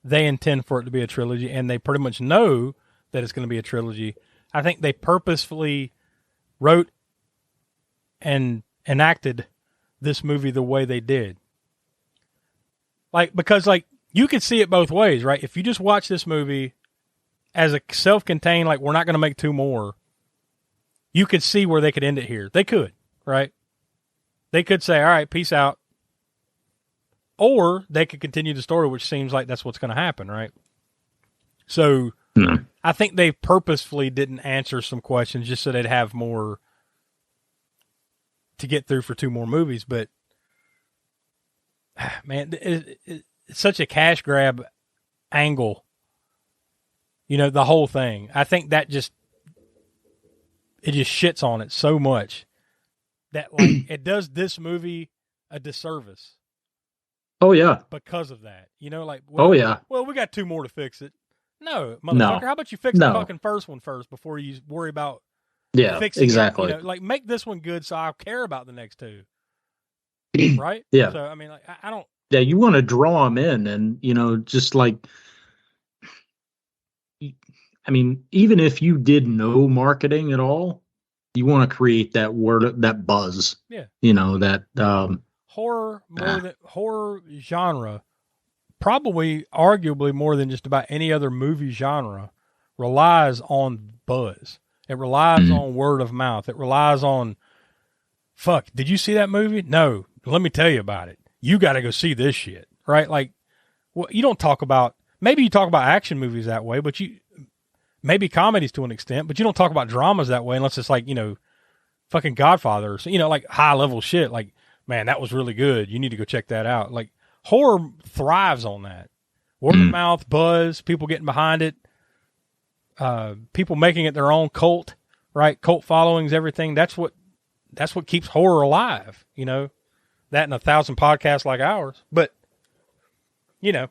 they intend for it to be a trilogy and they pretty much know that it's going to be a trilogy, I think they purposefully wrote and enacted this movie the way they did. Like, because like you could see it both ways, right? If you just watch this movie as a self-contained, like we're not going to make two more, you could see where they could end it here. They could, right? They could say, all right, peace out. or they could continue the story, which seems like that's what's going to happen, right? So I think they purposefully didn't answer some questions just so they'd have more to get through for 2 more movies. But man, it's such a cash grab angle. The whole thing. I think that it just shits on it so much that like it does this movie a disservice. Oh yeah. Because of that. Oh yeah. Well, we got 2 more to fix it. No, motherfucker. How about you fix the fucking first one first before you worry about fixing exactly. it? Like make this one good so I'll care about the next 2. Right? Yeah. So I mean, like I don't. Yeah, you want to draw them in, and just like, I mean, even if you did no marketing at all, you want to create that that buzz. Yeah. That horror more than horror genre. Probably, arguably, more than just about any other movie genre, relies on buzz. It relies on word of mouth. It relies on, fuck, did you see that movie? No, let me tell you about it. You got to go see this shit, right? Like, well, you don't talk about, maybe you talk about action movies that way, but maybe comedies to an extent, but you don't talk about dramas that way unless it's like, fucking Godfather, or, like high level shit. Like, man, that was really good. You need to go check that out. Like, horror thrives on that. Word of mouth, buzz, people getting behind it, people making it their own cult, right? Cult followings, everything. That's what keeps horror alive, that and 1,000 podcasts like ours. But, the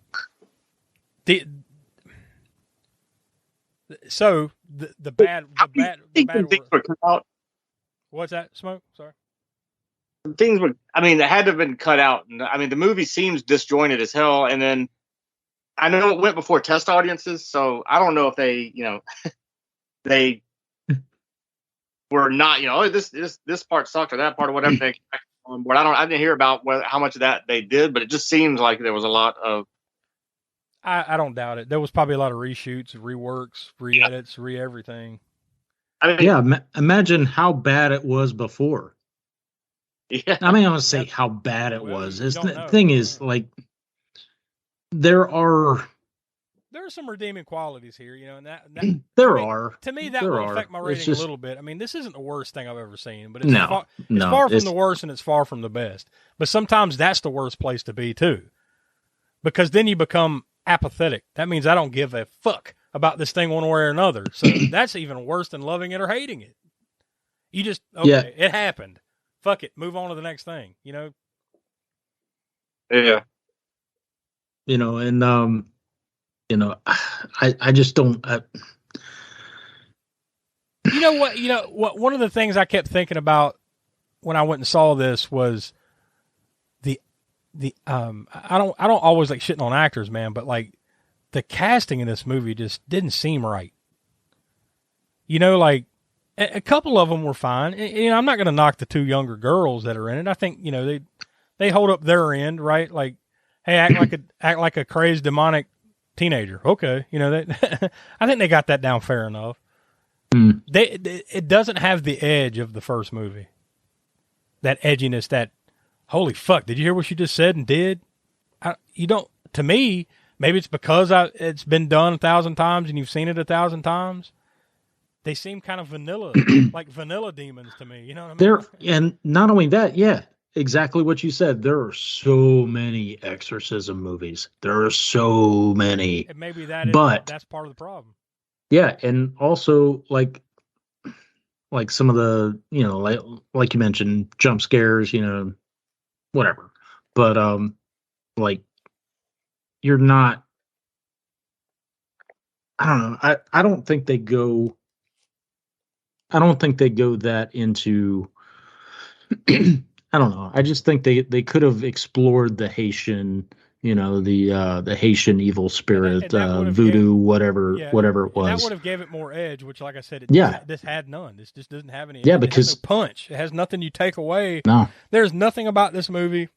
bad what's that, Smoke? Sorry. Things were, they had to have been cut out. The movie seems disjointed as hell. And then I know it went before test audiences, so I don't know if they, they were not, this part sucked or that part or whatever. But I didn't hear about how much of that they did, but it just seems like there was a lot of. I don't doubt it. There was probably a lot of reshoots, reworks, re-edits, re-everything. Imagine how bad it was before. Yeah. I want to say how bad it was. The thing is, like, there are some redeeming qualities here, and that there are. To me, that will affect my rating a little bit. This isn't the worst thing I've ever seen, but it's far from the worst and it's far from the best. But sometimes that's the worst place to be too, because then you become apathetic. That means I don't give a fuck about this thing one way or another. So that's even worse than loving it or hating it. You just it happened. Fuck it, move on to the next thing. Yeah. I just don't. What? One of the things I kept thinking about when I went and saw this was the I don't always like shitting on actors, man, but like the casting in this movie just didn't seem right. Like a couple of them were fine. I'm not going to knock the 2 younger girls that are in it. I think they hold up their end, right? Like, hey, act like a crazed demonic teenager. Okay, I think they got that down fair enough. It doesn't have the edge of the first movie. That edginess, that holy fuck, did you hear what she just said and did? You don't. To me, maybe it's because it's been done 1,000 times and you've seen it 1,000 times. They seem kind of vanilla, like vanilla demons to me. You know what I mean? And not only that, yeah, exactly what you said. There are so many exorcism movies. There are so many. And maybe that's part of the problem. Yeah, and also like some of the, like you mentioned, jump scares, whatever. But like you're not. I don't know. I don't think they go. I don't think they go that into. I don't know. I just think they could have explored the Haitian, the Haitian evil spirit, voodoo, whatever it was. That would have gave it more edge, which, like I said, this had none. This just doesn't have any. Yeah, because it has no punch. It has nothing you take away. No, there's nothing about this movie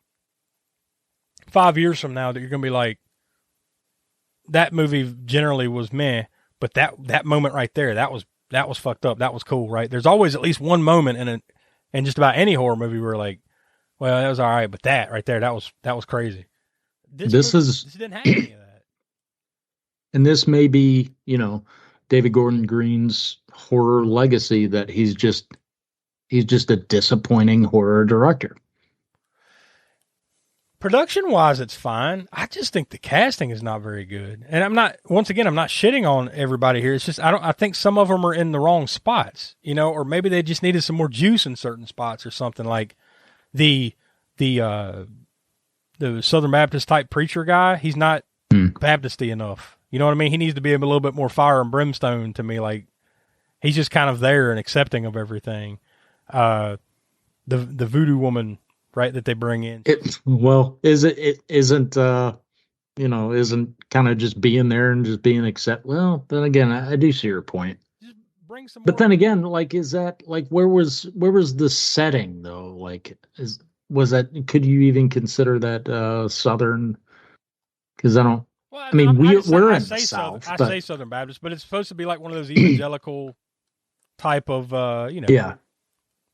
5 years from now that you're going to be like, that movie generally was meh, but that moment right there, that was fucked up. That was cool, right? There's always at least one moment in just about any horror movie where like, well, that was all right, but that right there, that was crazy. This didn't have any of that. And this may be, David Gordon Green's horror legacy, that he's just a disappointing horror director. Production wise, it's fine. I just think the casting is not very good. And I'm not shitting on everybody here. It's just, I think some of them are in the wrong spots, or maybe they just needed some more juice in certain spots or something. Like the Southern Baptist type preacher guy, he's not Baptisty enough. You know what I mean? He needs to be a little bit more fire and brimstone to me. Like he's just kind of there and accepting of everything. The voodoo woman, right, that they bring in. Isn't kind of just being there and just being accept. Well, then again, I do see your point. Just bring some. But then again, like, is that like where was the setting though? Like, was that? Could you even consider that Southern? Because I don't. Well, I mean, we're in the South. South. I say Southern Baptist, but it's supposed to be like one of those evangelical type of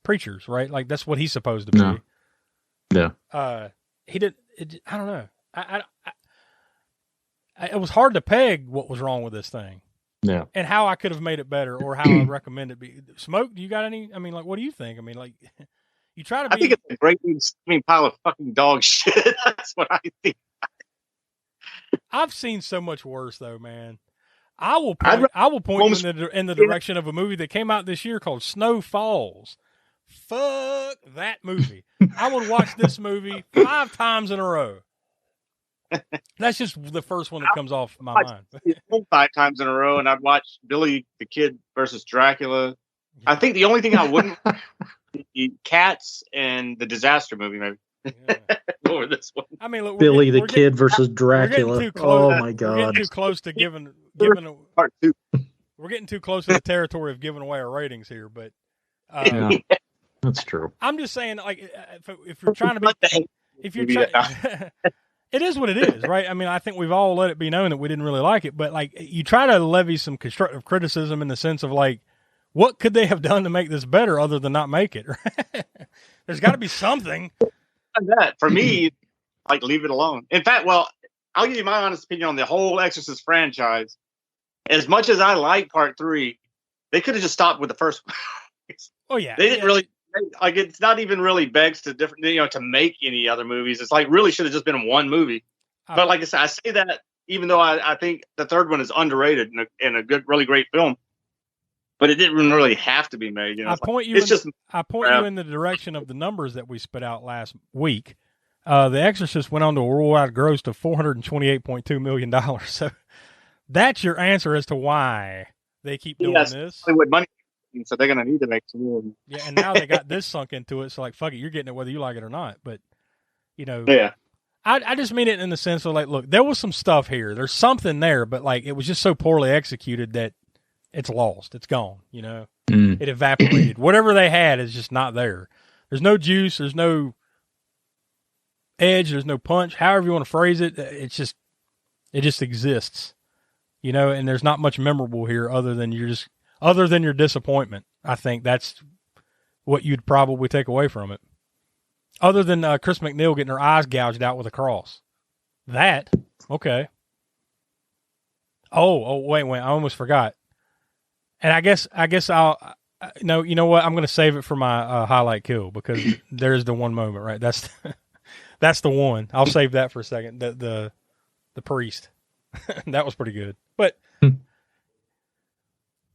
preachers, right? Like that's what he's supposed to be. No. Yeah. He did. I don't know. It was hard to peg what was wrong with this thing. Yeah. And how I could have made it better, or how I recommend it be. Smoke, do you got any? I mean, like, what do you think? I mean, like, you try to be. I think it's a great pile of fucking dog shit. That's what I think. I've seen so much worse, though, man. I will point you in the direction of a movie that came out this year called Snow Falls. Fuck that movie. I would watch this movie 5 times in a row. That's just the first one that comes off my mind. 5 times in a row, and I'd watch Billy the Kid versus Dracula. Yeah. I think the only thing I wouldn't be Cats and the Disaster movie, maybe. Yeah. Over this one. I mean, look, Billy the Kid versus Dracula. Oh my God! We're getting too close to giving part 2. We're getting too close to the territory of giving away our ratings here, but yeah, that's true. I'm just saying, like, if you're trying to be, if you're trying, it is what it is, right? I mean, I think we've all let it be known that we didn't really like it, but like, you try to levy some constructive criticism in the sense of like, what could they have done to make this better other than not make it? There's got to be something. That for me, like, leave it alone. In fact, well, I'll give you my honest opinion on the whole Exorcist franchise. As much as I like part 3, they could have just stopped with the first one. Oh yeah, they didn't really like. It's not even really begs to to make any other movies. It's like really should have just been one movie. But like I said, I say that even though I think the third one is underrated and a good, really great film. But it didn't really have to be made. I point you in the direction of the numbers that we spit out last week. The Exorcist went on to a worldwide gross of $428.2 million. So that's your answer as to why they keep doing this. Hollywood money, so they're going to need to make some more. Yeah, and now they got this sunk into it. So like, fuck it, you're getting it whether you like it or not. But yeah. I just mean it in the sense of like, look, there was some stuff here. There's something there, but like it was just so poorly executed that it's lost. It's gone, It evaporated. Whatever they had is just not there. There's no juice. There's no edge. There's no punch. However you want to phrase it, it just exists, and there's not much memorable here other than your disappointment. I think that's what you'd probably take away from it. Other than Chris McNeil getting her eyes gouged out with a cross. That, okay. Oh, wait, I almost forgot. And I guess I'll no. You know what? I'm going to save it for my highlight kill because there's the one moment, right? That's the one. I'll save that for a second. The priest, that was pretty good. But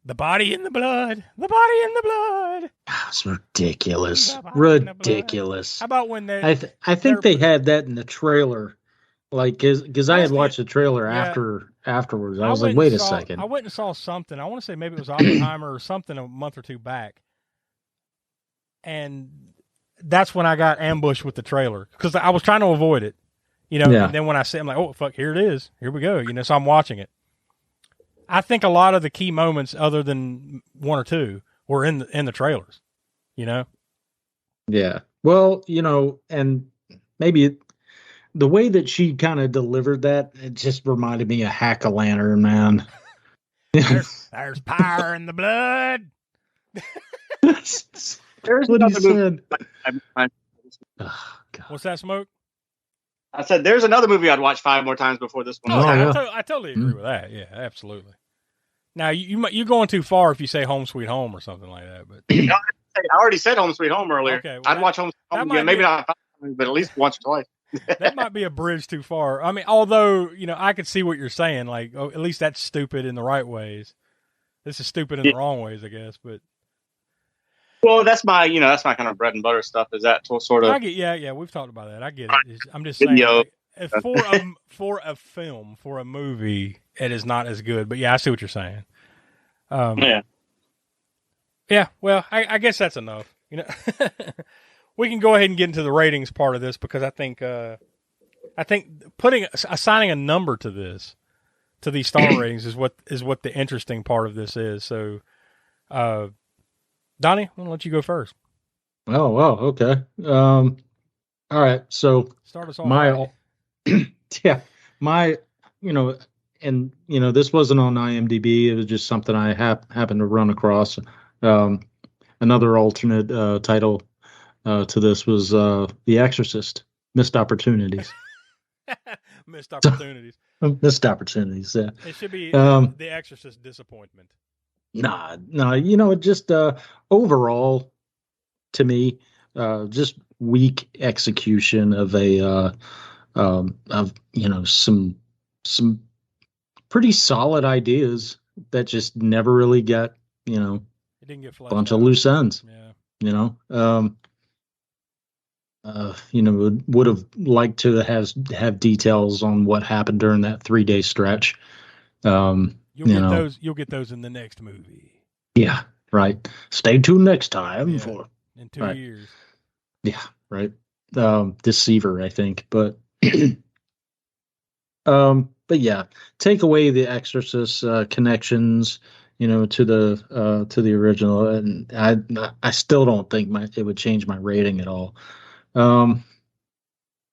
the body in the blood, It's ridiculous, ridiculous. How about when they? I think they had that in the trailer. Like, because I had watched the trailer afterwards. I was like, wait a second. I went and saw something. I want to say maybe it was Oppenheimer or something a month or two back. And that's when I got ambushed with the trailer because I was trying to avoid it, And then when I see, I'm like, oh, fuck, here it is. Here we go. So I'm watching it. I think a lot of the key moments, other than one or two, were in the trailers, Yeah. Well, and maybe the way that she kind of delivered that, it just reminded me of Hack-A-Lantern, man. There's power in the blood. There's what he said. Oh, What's that, Smoke? I said there's another movie I'd watch 5 more times before this one. I totally agree with that. Yeah, absolutely. Now you're going too far if you say Home Sweet Home or something like that. But I already said Home Sweet Home earlier. Okay, well, I'd watch Home Sweet Home again. Maybe not 5 times, but at least once or twice. That might be a bridge too far. I mean, although I could see what you're saying. Like, at least that's stupid in the right ways. This is stupid in the wrong ways, I guess. But well, that's my kind of bread and butter stuff. Is that sort of? I get, yeah. We've talked about that. I get it. I'm just saying, like, for a film, for a movie, it is not as good. But yeah, I see what you're saying. Yeah. Well, I guess that's enough. We can go ahead and get into the ratings part of this because I think assigning a number to these star ratings is what the interesting part of this is. So, Donnie, I'm gonna let you go first. Oh, wow. Okay. All right. So start us off. This wasn't on IMDb. It was just something I happened to run across. Another alternate title to this was The Exorcist: Missed Opportunities. Missed opportunities. Missed opportunities. Yeah. It should be The Exorcist Disappointment. Nah. Just overall, to me, just weak execution of some pretty solid ideas that just never really got it didn't get a bunch of loose ends. Would have liked to have details on what happened during that 3-day stretch. You'll get those in the next movie. Yeah, right. Stay tuned next time for in 2 years. Yeah, right. Deceiver, I think, but yeah, take away the Exorcist connections, to the original, and I still don't think it would change my rating at all. Trying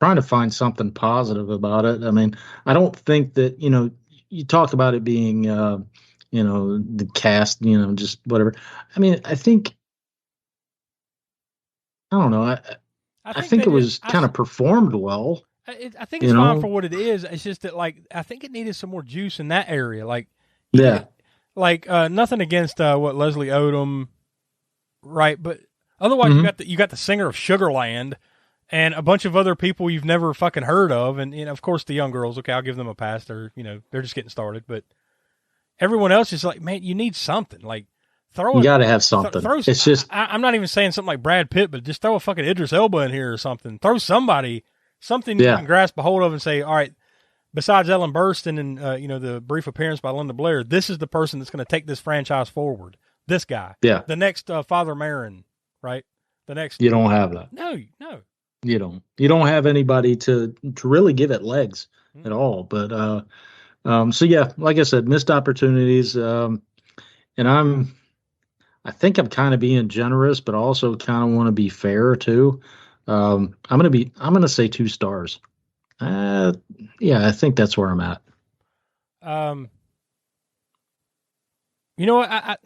to find something positive about it. I mean, I don't think that you talk about it being the cast, just whatever. I mean, I don't know. I think it was kind of performed well. I think it's fine for what it is. It's just that, like, I think it needed some more juice in that area. Like, nothing against Leslie Odom, right? But otherwise, you got the singer of Sugarland and a bunch of other people you've never fucking heard of, and of course the young girls. Okay, I'll give them a pass. They're just getting started, but everyone else is like, man, you need something. Like, you got to have something. It's just I'm not even saying something like Brad Pitt, but just throw a fucking Idris Elba in here or something. Throw somebing you can grasp a hold of and say, all right, besides Ellen Burstyn and the brief appearance by Linda Blair, this is the person that's going to take this franchise forward. This guy, the next Father Marin, right? The next. You don't have that. No. You don't. You don't have anybody to really give it legs at all. But so yeah, like I said, missed opportunities. And I think I'm kind of being generous, but also kind of want to be fair too. I'm gonna say 2 stars. Yeah, I think that's where I'm at. You know what?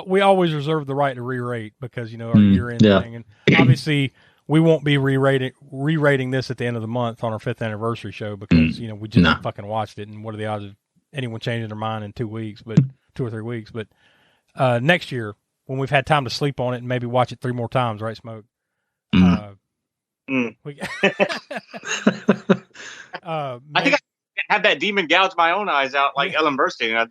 We always reserve the right to re-rate because our year-end thing, and obviously we won't be re-rating this at the end of the month on our 5th anniversary show because we just fucking watched it, and what are the odds of anyone changing their mind in 2 weeks? But 2 or 3 weeks. But next year, when we've had time to sleep on it and maybe watch it 3 more times, right, Smoke? I think I have that demon gouge my own eyes out like Ellen Burstyn.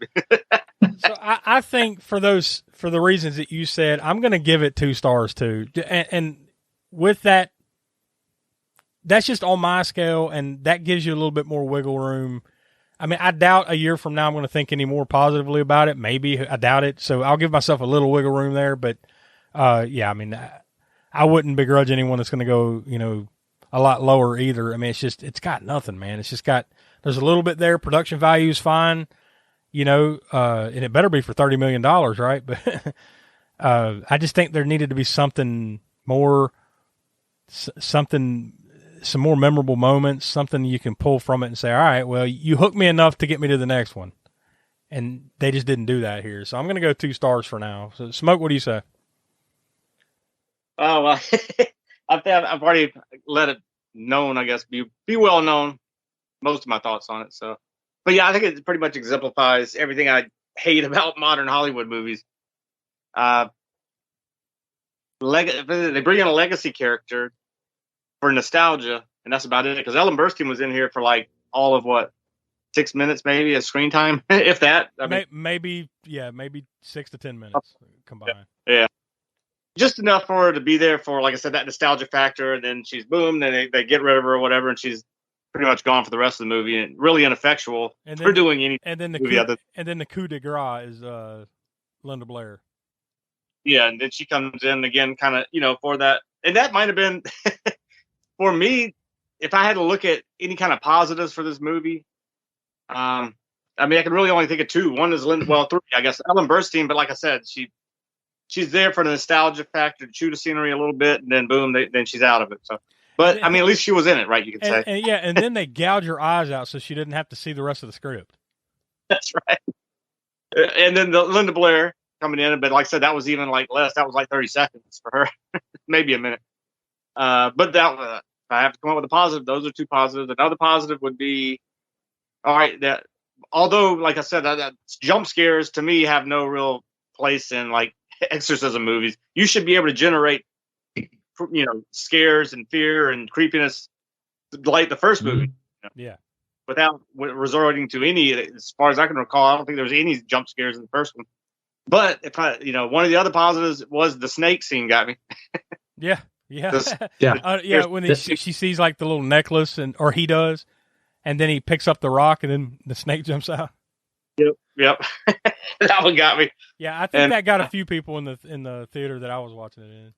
So I think for the reasons that you said, I'm going to give it 2 stars too. And with that, that's just on my scale, and that gives you a little bit more wiggle room. I mean, I doubt a year from now I'm going to think any more positively about it. Maybe I doubt it. So I'll give myself a little wiggle room there. But yeah, I mean, I wouldn't begrudge anyone that's going to go, a lot lower either. I mean, it's got nothing, man. It's just there's a little bit there. Production value is fine, and it better be for $30 million, right? But I just think there needed to be something more, some more memorable moments, something you can pull from it and say, all right, well, you hooked me enough to get me to the next one. And they just didn't do that here. So I'm going to go 2 stars for now. So Smoke, what do you say? Oh, well, I've already let it known, I guess, be well known. Most of my thoughts on it. So, but yeah, I think it pretty much exemplifies everything I hate about modern Hollywood movies. They bring in a legacy character for nostalgia, and that's about it. Because Ellen Burstyn was in here for like all of 6 minutes, maybe, of screen time, if that. I mean, maybe 6 to 10 minutes combined. Yeah, just enough for her to be there for, like I said, that nostalgia factor. And then she's boom. Then they get rid of her or whatever, and she's pretty much gone for the rest of the movie, and really ineffectual for doing anything. And then the coup de grace is Linda Blair. Yeah, and then she comes in again, kind of, for that. And that might have been, for me, if I had to look at any kind of positives for this movie, I can really only think of two. One is three, I guess, Ellen Burstyn, but like I said, she's there for the nostalgia factor, to chew the scenery a little bit, and then boom, then she's out of it. So, but at least she was in it, right? You could say. And then they gouge her eyes out so she didn't have to see the rest of the script. That's right. And then the Linda Blair coming in, but like I said, that was even like less. That was like 30 seconds for her, maybe a minute. But that I have to come up with a positive. Those are two positives. Another positive would be, all right, that although, like I said, that jump scares to me have no real place in like exorcism movies. You should be able to generate, scares and fear and creepiness like the first movie. Yeah. Without resorting to any, as far as I can recall, I don't think there was any jump scares in the first one. But if one of the other positives was the snake scene got me. Yeah. Yeah. When she sees like the little necklace, or he does, and then he picks up the rock, and then the snake jumps out. Yep. That one got me. Yeah, I think that got a few people in the theater that I was watching it in.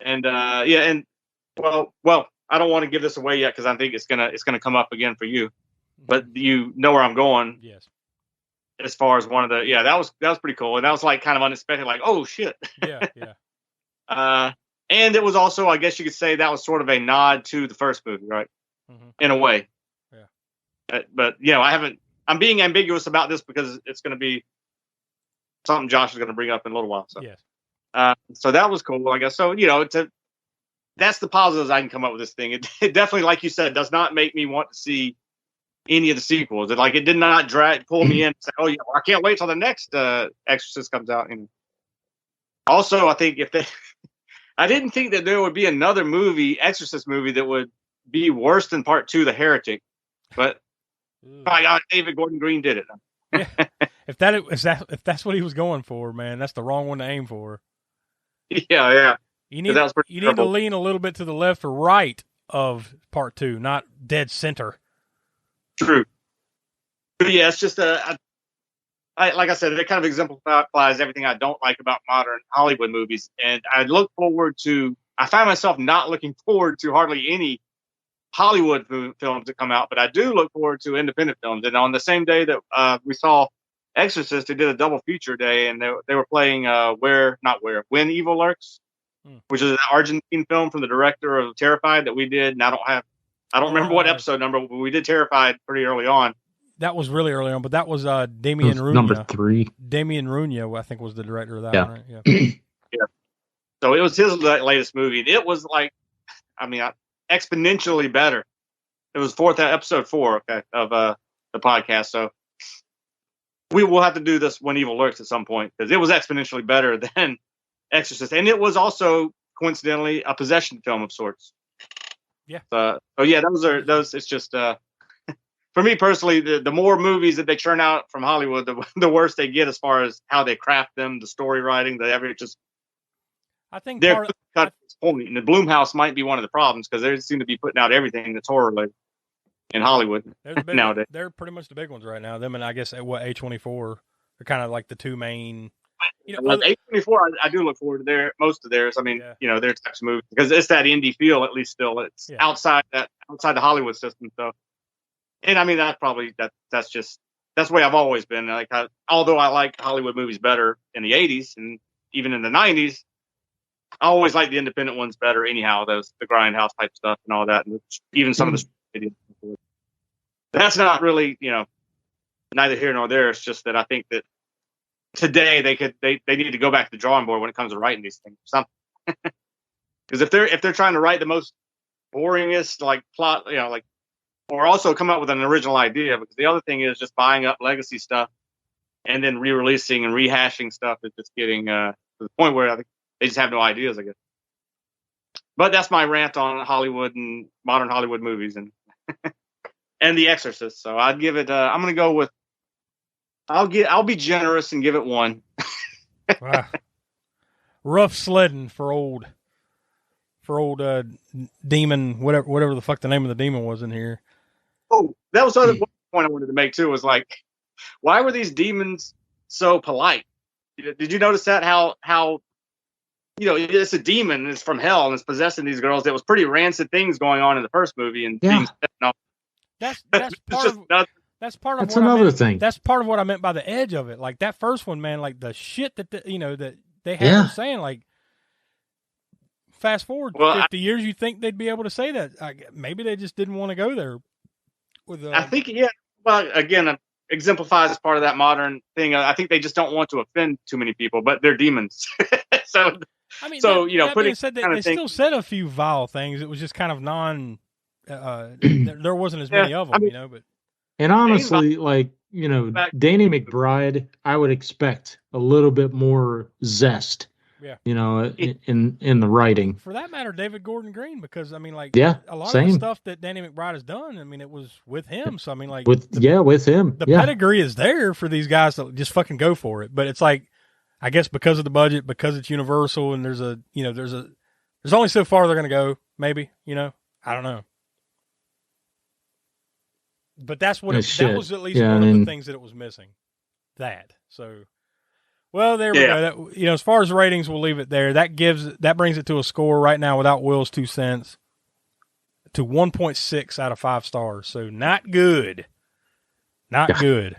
And well, I don't want to give this away yet because I think it's gonna come up again for you, but you know where I'm going. Yes. As far as one of the that was pretty cool, and that was like kind of unexpected, like, oh shit. Yeah. And it was also, I guess you could say, that was sort of a nod to the first movie, right? Mm-hmm. In a way. Yeah. But I'm being ambiguous about this because it's going to be something Josh is going to bring up in a little while. So. Yes. So that was cool, I guess. So, that's the positives I can come up with this thing. It definitely, like you said, does not make me want to see any of the sequels. It did not pull me in and say, oh, yeah, I can't wait till the next Exorcist comes out. And also, I think I didn't think that there would be another Exorcist movie, that would be worse than Part 2, The Heretic. But by God, David Gordon Green did it. Yeah. If that's what he was going for, man, that's the wrong one to aim for. Yeah. You need to lean a little bit to the left or right of Part 2, not dead center. True. But yeah, it's just like I said, it kind of exemplifies everything I don't like about modern Hollywood movies. And I find myself not looking forward to hardly any Hollywood films that come out, but I do look forward to independent films. And on the same day that we saw Exorcist, they did a double feature day, and they were playing When Evil Lurks, which is an Argentine film from the director of Terrified that we did. And I don't remember what episode number, but we did Terrified pretty early on. That was really early on, but that was Damien Runia. Number 3. Damien Runia, I think, was the director of that one, right? Yeah. Yeah. So it was his latest movie. It was exponentially better. It was episode 4, of the podcast. So we will have to do this When Evil Lurks at some point, because it was exponentially better than Exorcist, and it was also coincidentally a possession film of sorts. Yeah. Those. It's just for me personally, the more movies that they churn out from Hollywood, the worse they get as far as how they craft them, the story writing, I think they're cut this point, and the Blumhouse might be one of the problems because they seem to be putting out everything that's horror related in Hollywood nowadays. They're pretty much the big ones right now. Them and I guess A24 are kind of like the two main. A24, I do look forward to most of theirs. Their types of movies, because it's that indie feel, at least still. It's outside the Hollywood system. So, and that's the way I've always been. Although I like Hollywood movies better in the 80s and even in the 90s, I always like the independent ones better anyhow, the grindhouse type stuff and all that, and even some of the videos. That's not really, neither here nor there. It's just that I think that today they need to go back to the drawing board when it comes to writing these things or something. Because if they're trying to write the most boringest like plot, like, or also come up with an original idea. Because the other thing is just buying up legacy stuff and then re-releasing and rehashing stuff is just getting to the point where I think they just have no ideas, I guess. But that's my rant on Hollywood and modern Hollywood movies and and The Exorcist. So I'd give it. I'm going to go with. I'll be generous and give it 1. Wow. Rough sledding for old demon, whatever the fuck the name of the demon was in here. Oh, that was the other point I wanted to make too. Was like, why were these demons so polite? Did you notice that? How it's a demon, it's from hell, and it's possessing these girls. There was pretty rancid things going on in the first movie, and that's part of That's what another I meant, thing. That's part of what I meant by the edge of it. Like that first one, man. Like the shit that that they had her saying. Like fast forward 50 years, you think they'd be able to say that? Maybe they just didn't want to go there. I think Well, again, exemplifies part of that modern thing. I think they just don't want to offend too many people, but they're demons. So. I mean, that being said, they still said a few vile things. It was just kind of there wasn't as many of them, But and honestly, Danny McBride, I would expect a little bit more zest. Yeah. In the writing. For that matter, David Gordon Green, because a lot of the stuff that Danny McBride has done, it was with him. So with him. The pedigree is there for these guys to just fucking go for it. But it's like, I guess because of the budget, because it's Universal, and there's only so far they're going to go. Maybe, I don't know. But that's what that was at least one of the things that it was missing. So. Well, there we go. As far as ratings, we'll leave it there. That brings it to a score right now without Will's 2 cents to 1.6 out of 5 stars. So not good. Not good.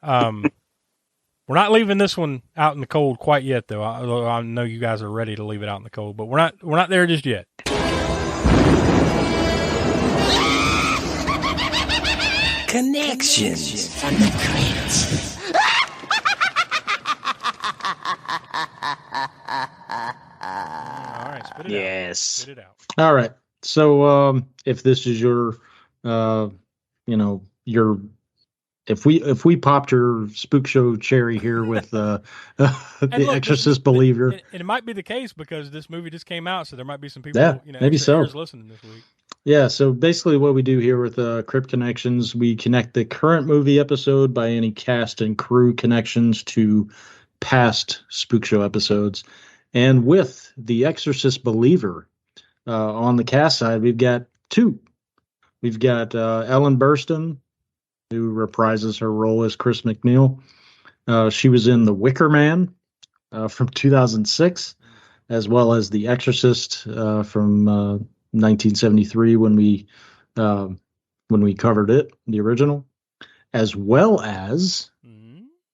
We're not leaving this one out in the cold quite yet, though. Although I know you guys are ready to leave it out in the cold, but we're not there just yet. Connections from the crypt. All right, spit it out. Spit it out. All right. So if this is your if we popped your Spook Show cherry here with the Exorcist believer, it might be the case because this movie just came out, so there might be some people maybe so listening this week. Yeah, so basically what we do here with Crypt Connections, we connect the current movie episode by any cast and crew connections to past Spook Show episodes. And with the Exorcist believer on the cast side, we've got 2. We've got Ellen Burstyn, who reprises her role as Chris McNeil. She was in The Wicker Man from 2006, as well as The Exorcist from 1973 when we covered it, the original, as well as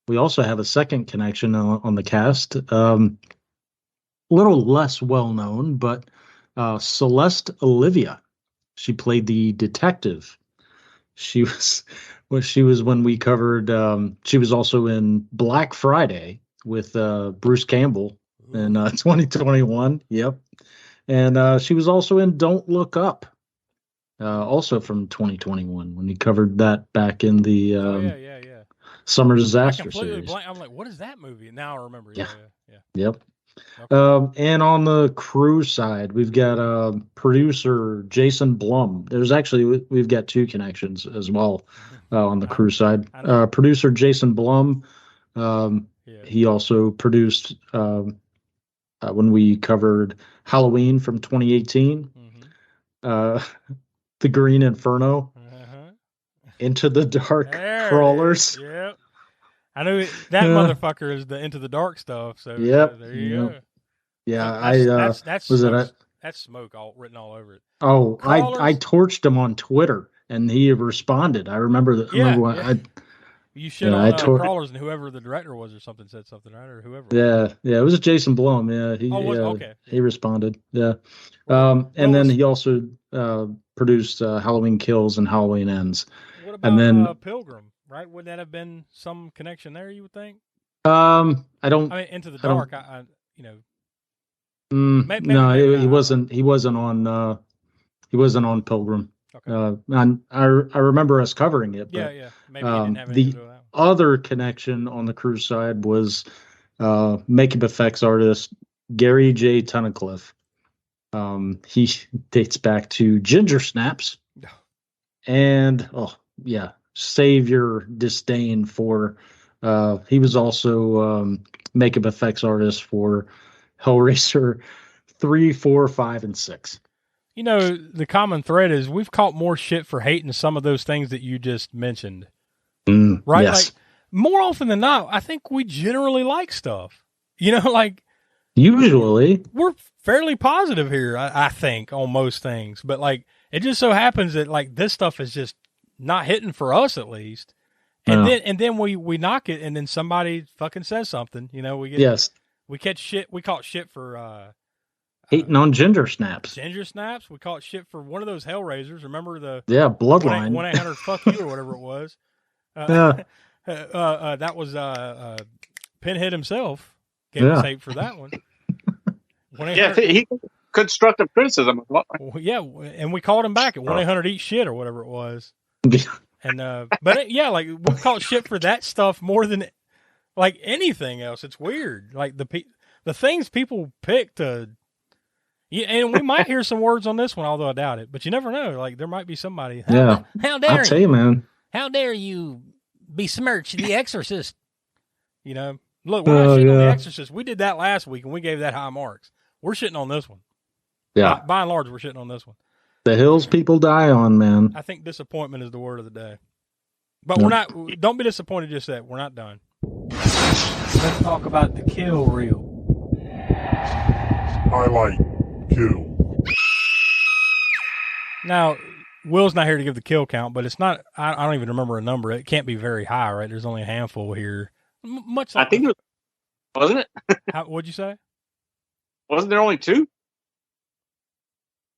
we also have a second connection on the cast. Little less well known, but Celeste Olivia. She played the detective. She was when we covered. She was also in Black Friday with Bruce Campbell in 2021. Yep, and she was also in Don't Look Up, also from 2021 when we covered that back in the Summer Disaster series. I'm like, what is that movie? Now I remember. Yeah. Okay. Yep. And on the crew side, we've got producer Jason Blum. We've got 2 connections as well on the crew side. Producer Jason Blum, he also produced when we covered Halloween from 2018, The Green Inferno, Into the Dark Crawlers. Yep. I know that motherfucker is the Into the Dark stuff. So there you go. Yeah, that's smoke written all over it. Oh, I torched him on Twitter and he responded. I remember that. You shit on Crawlers and whoever the director was or something said something, right? Or whoever. Yeah, it was Jason Blum. Yeah, he responded. Yeah, and then he also produced Halloween Kills and Halloween Ends. What about and then Pilgrim? Right? Wouldn't that have been some connection there? You would think. Into the Dark. Maybe no, he wasn't. He wasn't on He wasn't on Pilgrim. Okay. And I remember us covering it. But, Yeah. Maybe he didn't have anything to do with that the other connection on the crew side was makeup effects artist Gary J. Tunnicliffe. He dates back to Ginger Snaps. And, save your disdain for. He was also makeup effects artist for Hellraiser 3, 4, 5, and 6. You know, the common thread is we've caught more shit for hating some of those things that you just mentioned. Right? Yes. Like, more often than not, I think we generally like stuff. You know, like... Usually. We're fairly positive here, I think, on most things. But, like, it just so happens that, like, this stuff is just not hitting for us, at least. And then we knock it, and then somebody fucking says something. You know, we catch shit. We caught shit for... hating on Ginger Snaps. Ginger Snaps. We caught shit for one of those Hellraisers. Remember the Bloodline 1-800 fuck you or whatever it was. That was Pinhead himself gave us hate for that one. He constructive criticism. Yeah, and we called him back at 1-800 eat shit or whatever it was. And like we caught shit for that stuff more than like anything else. It's weird. Like the things people pick to. Yeah, and we might hear some words on this one, although I doubt it. But you never know. Like there might be somebody. How dare I'll tell you, man. How dare you besmirch The Exorcist? You know, look, we're not shitting on The Exorcist. We did that last week, and we gave that high marks. We're shitting on this one. Yeah. By and large, we're shitting on this one. The hills people die on, man. I think disappointment is the word of the day. But we're not. Don't be disappointed just yet. We're not done. Let's talk about the kill reel. Highlight kill. Now, Will's not here to give the kill count, but it's not. I don't even remember a number. It can't be very high, right? There's only a handful here. Much. Like I think it was, wasn't it? What'd you say? Wasn't there only 2?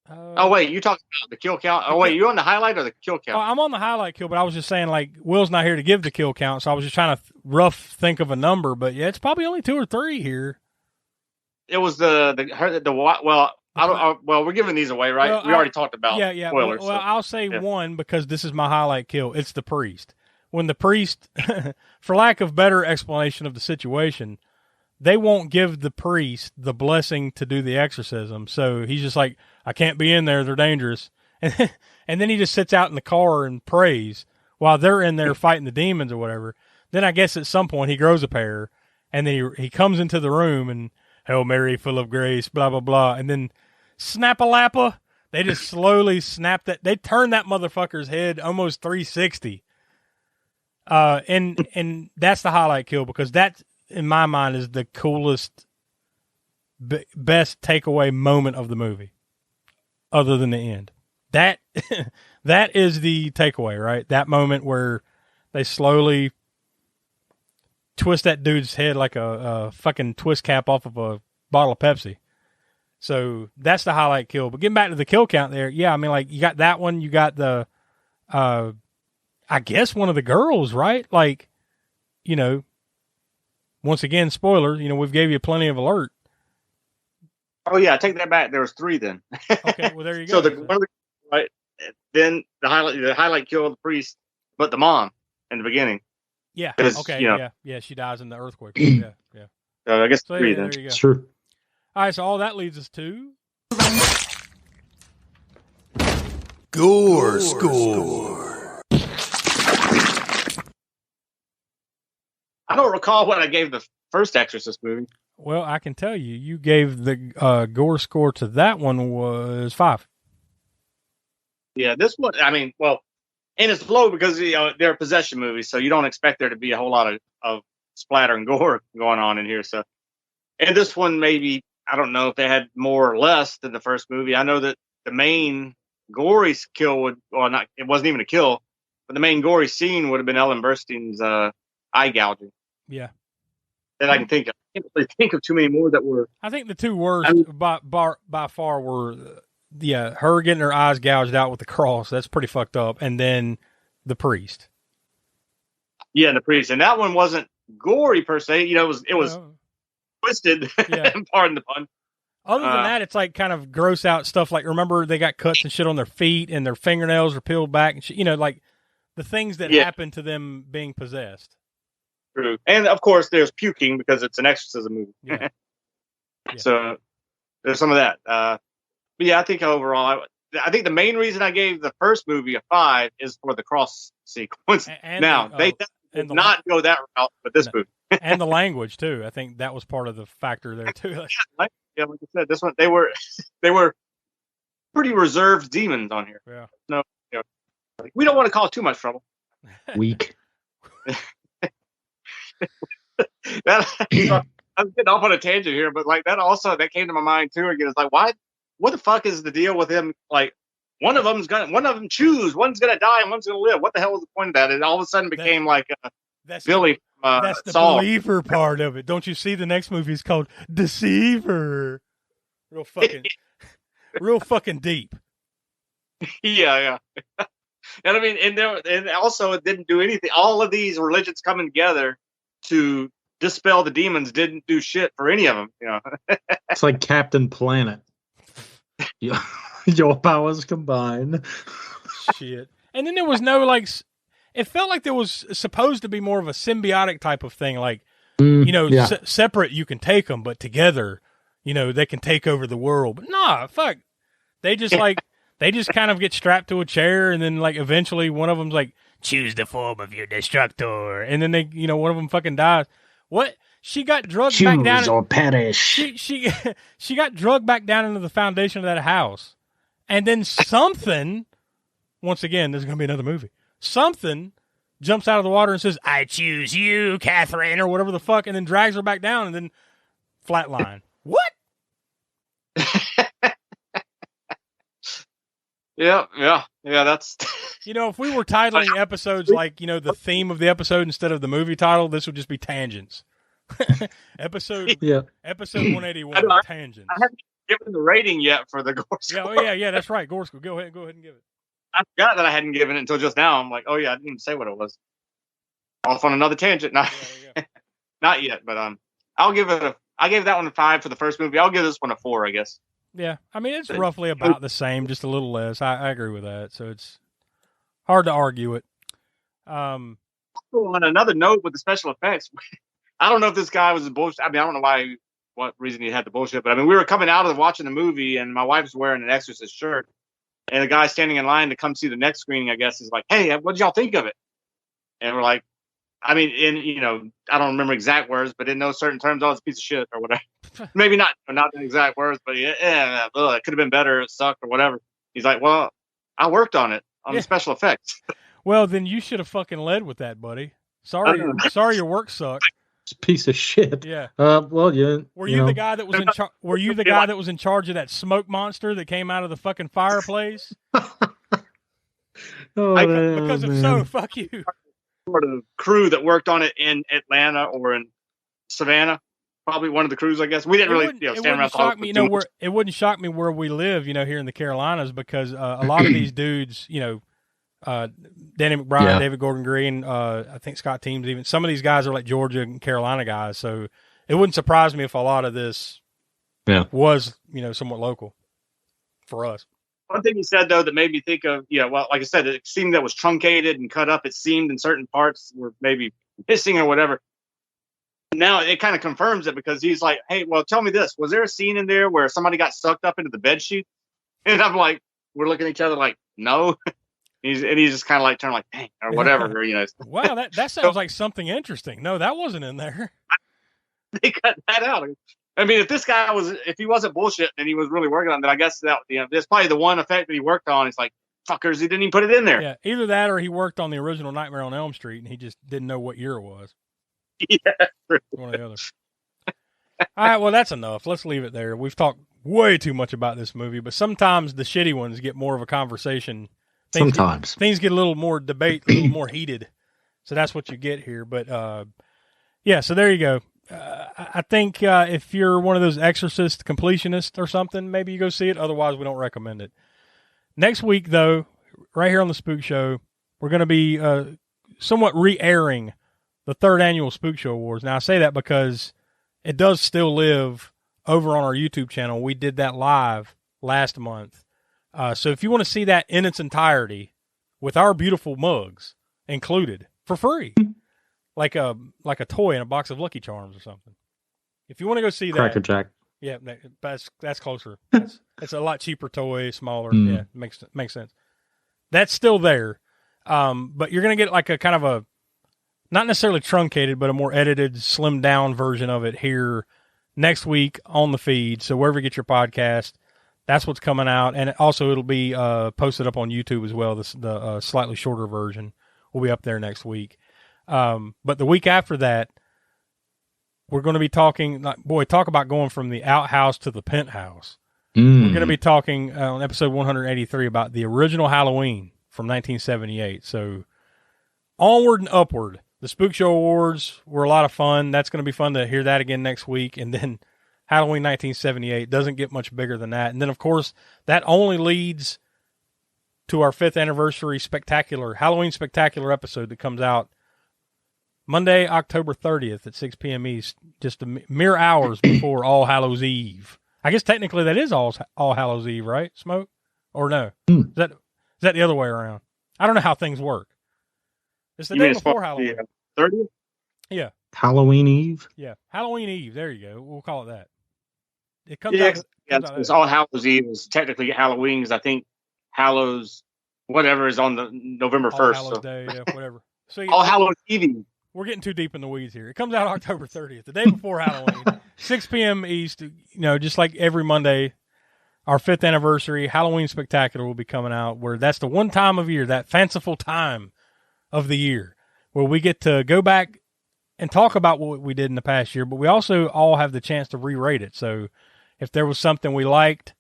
Oh wait, you talking about the kill count? Oh wait, you on the highlight or the kill count? I'm on the highlight kill, but I was just saying, like, Will's not here to give the kill count, so I was just trying to rough think of a number. But yeah, it's probably only 2 or 3 here. It was the well, we're giving these away, right? We already talked about spoilers. Well, I'll say 1 because this is my highlight kill. It's the priest. When the priest, for lack of better explanation of the situation, they won't give the priest the blessing to do the exorcism. So he's just like, I can't be in there. They're dangerous. And then he just sits out in the car and prays while they're in there fighting the demons or whatever. Then I guess at some point he grows a pair and then he comes into the room and Hail Mary, full of grace, blah, blah, blah. And then snap-a-lappa, they just slowly snap that. They turn that motherfucker's head almost 360. And that's the highlight kill because that, in my mind, is the coolest, best takeaway moment of the movie, other than the end. That is the takeaway, right? That moment where they slowly twist that dude's head like a fucking twist cap off of a bottle of Pepsi. So that's the highlight kill. But getting back to the kill count there, yeah, I mean, like, you got that one, you got the, I guess one of the girls, right? Like, you know, once again, spoiler, you know, we've gave you plenty of alert. Oh yeah, take that back. There was 3 then. Okay, well there you go. So right, then the highlight kill of the priest, but the mom in the beginning. Yeah. Okay. You know, yeah. She dies in the earthquake. Yeah. I guess so, 3 yeah, then. There you go. It's true. All right. So all that leads us to Gore Score. I don't recall what I gave the first Exorcist movie. Well, I can tell you, you gave the gore score to that one was 5. Yeah, this one, I mean, well, and it's low because, you know, they're possession movies, so you don't expect there to be a whole lot of splatter and gore going on in here. So, and this one, maybe, I don't know if they had more or less than the first movie. I know that the main gory kill it wasn't even a kill, but the main gory scene would have been Ellen Burstyn's eye gouging. Yeah. That I can think of. I can't really think of too many more that were. I think the 2 worst by far were, her getting her eyes gouged out with the cross. That's pretty fucked up. And then the priest. Yeah, the priest. And that one wasn't gory per se. You know, it was twisted. Yeah. Pardon the pun. Other than that, it's like kind of gross out stuff. Like, remember they got cuts and shit on their feet and their fingernails are peeled back and shit. You know, like the things that happen to them being possessed. True. And of course there's puking because it's an exorcism movie. Yeah. So there's some of that. But yeah, I think overall, I think the main reason I gave the first movie a 5 is for the cross sequence. They did not go that route, but this movie. And the language too. I think that was part of the factor there too. Yeah, like I said, this one they were pretty reserved demons on here. Yeah. No, we don't want to cause too much trouble. Weak. I'm getting off on a tangent here, but like that came to my mind too again. It's like, what the fuck is the deal with him? Like, one of them choose, one's gonna die and one's gonna live. What the hell was the point of that? And all of a sudden became Billy. That's the believer part of it. Don't you see? The next movie is called Deceiver. Real fucking deep. Yeah. And I mean, and also it didn't do anything. All of these religions coming together to dispel the demons didn't do shit for any of them. You know, it's like Captain Planet. Your powers combined. Shit. And then there was no like. It felt like there was supposed to be more of a symbiotic type of thing, like separate you can take them, but together, they can take over the world. But nah, fuck. They just kind of get strapped to a chair, and then like eventually one of them's like, choose the form of your destructor, and then they, one of them fucking dies. What? She got drugged back down. Choose or perish. She got drugged back down into the foundation of that house, and then something. Once again, there's going to be another movie. Something jumps out of the water and says, I choose you, Catherine, or whatever the fuck, and then drags her back down and then flatline. What? Yeah, that's... if we were titling episodes like, the theme of the episode instead of the movie title, this would just be tangents. episode 181, tangents. I haven't given the rating yet for the Gore School. Yeah, that's right. Gore School. Go ahead and give it. I forgot that I hadn't given it until just now. I'm like, oh yeah, I didn't even say what it was. Off on another tangent. Not yet, but I gave that one a 5 for the first movie. I'll give this one a 4, I guess. Yeah, I mean it's roughly about the same, just a little less. I agree with that. So it's hard to argue it. On another note with the special effects, I don't know if this guy was a bullshit. I mean, I don't know what reason he had the bullshit, but I mean, we were coming out of watching the movie, and my wife's wearing an Exorcist shirt. And the guy standing in line to come see the next screening, I guess, is like, hey, what did y'all think of it? And we're like, I mean, I don't remember exact words, but in those certain terms, it's a piece of shit or whatever. Maybe not the exact words, but it could have been better. It sucked or whatever. He's like, well, I worked on it, the special effects. Well, then you should have fucking led with that, buddy. Sorry your work sucked. It's a piece of shit. Yeah. Well, yeah. Were you the guy that was in charge? Were you the guy that was in charge of that smoke monster that came out of the fucking fireplace? Because if so, fuck you. Sort of crew that worked on it in Atlanta or in Savannah, probably one of the crews, I guess. We didn't really stand around. Shock me, it wouldn't shock me where we live, here in the Carolinas, because a lot of these dudes, Danny McBride, David Gordon Green, I think Scott Teems, even some of these guys are like Georgia and Carolina guys. So it wouldn't surprise me if a lot of this was, somewhat local for us. One thing he said, though, that made me think of, like I said, it seemed that was truncated and cut up. It seemed in certain parts were maybe missing or whatever. Now it kind of confirms it, because he's like, hey, well, tell me this. Was there a scene in there where somebody got sucked up into the bed sheet? And I'm like, we're looking at each other like, no. He's just kind of like, turn like, dang, or whatever. Wow, that sounds like something interesting. No, that wasn't in there. They cut that out. I mean, if he wasn't bullshit and he was really working on it, I guess that's probably the one effect that he worked on. It's like, fuckers, he didn't even put it in there. Yeah, either that or he worked on the original Nightmare on Elm Street and he just didn't know what year it was. Yeah, one or the other. All right, well, that's enough. Let's leave it there. We've talked way too much about this movie, but sometimes the shitty ones get more of a conversation. Things get a little more debate, a little more heated. So that's what you get here. But so there you go. I think if you're one of those Exorcist completionists or something, maybe you go see it. Otherwise, we don't recommend it. Next week, though, right here on the Spook Show, we're going to be somewhat re-airing the 3rd annual Spook Show Awards. Now, I say that because it does still live over on our YouTube channel. We did that live last month. So if you want to see that in its entirety with our beautiful mugs included for free, like a toy in a box of Lucky Charms or something. If you want to go see Cracker that, Jack. yeah, that's closer. It's a lot cheaper toy, smaller. Yeah, makes sense. That's still there, but you're gonna get like a kind of a not necessarily truncated, but a more edited, slimmed down version of it here next week on the feed. So wherever you get your podcast, that's what's coming out, and it'll be posted up on YouTube as well. The slightly shorter version will be up there next week. But the week after that, we're going to be talking, talk about going from the outhouse to the penthouse. We're going to be talking on episode 183 about the original Halloween from 1978. So onward and upward. The Spook Show Awards were a lot of fun. That's going to be fun to hear that again next week. And then Halloween 1978 doesn't get much bigger than that. And then, of course, that only leads to our 5th anniversary Halloween spectacular episode that comes out Monday, October 30th at 6 p.m. East, just a mere hours before All Hallows Eve. I guess technically that is All Hallows Eve, right, Smoke? Or no? Is that the other way around? I don't know how things work. It's the day before Halloween. 30th? Yeah. Halloween Eve? Yeah. Halloween Eve. There you go. We'll call it that. It comes out. It's All Hallows Eve is technically Halloween because I think Hallows, whatever, is on the November 1st. Hallows Day, yeah, whatever. So All Hallows Eve. We're getting too deep in the weeds here. It comes out October 30th, the day before Halloween, 6 p.m. East. Just like every Monday, our 5th anniversary Halloween Spectacular will be coming out, where that's the one time of year, that fanciful time of the year, where we get to go back and talk about what we did in the past year, but we also all have the chance to re-rate it. So if there was something we liked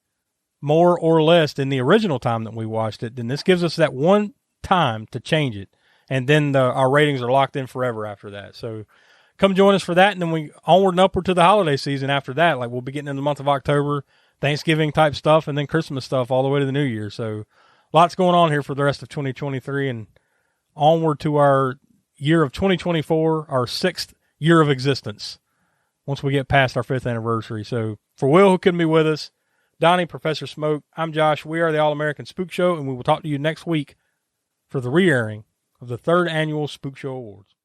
more or less than the original time that we watched it, then this gives us that one time to change it. And then our ratings are locked in forever after that. So come join us for that. And then we onward and upward to the holiday season after that. Like we'll be getting in the month of October, Thanksgiving type stuff, and then Christmas stuff all the way to the New Year. So lots going on here for the rest of 2023 and onward to our year of 2024, our 6th year of existence once we get past our 5th anniversary. So for Will, who couldn't be with us, Donnie, Professor Smoke, I'm Josh. We are the All-American Spook Show, and we will talk to you next week for the re-airing of the 3rd annual Spook Show Awards.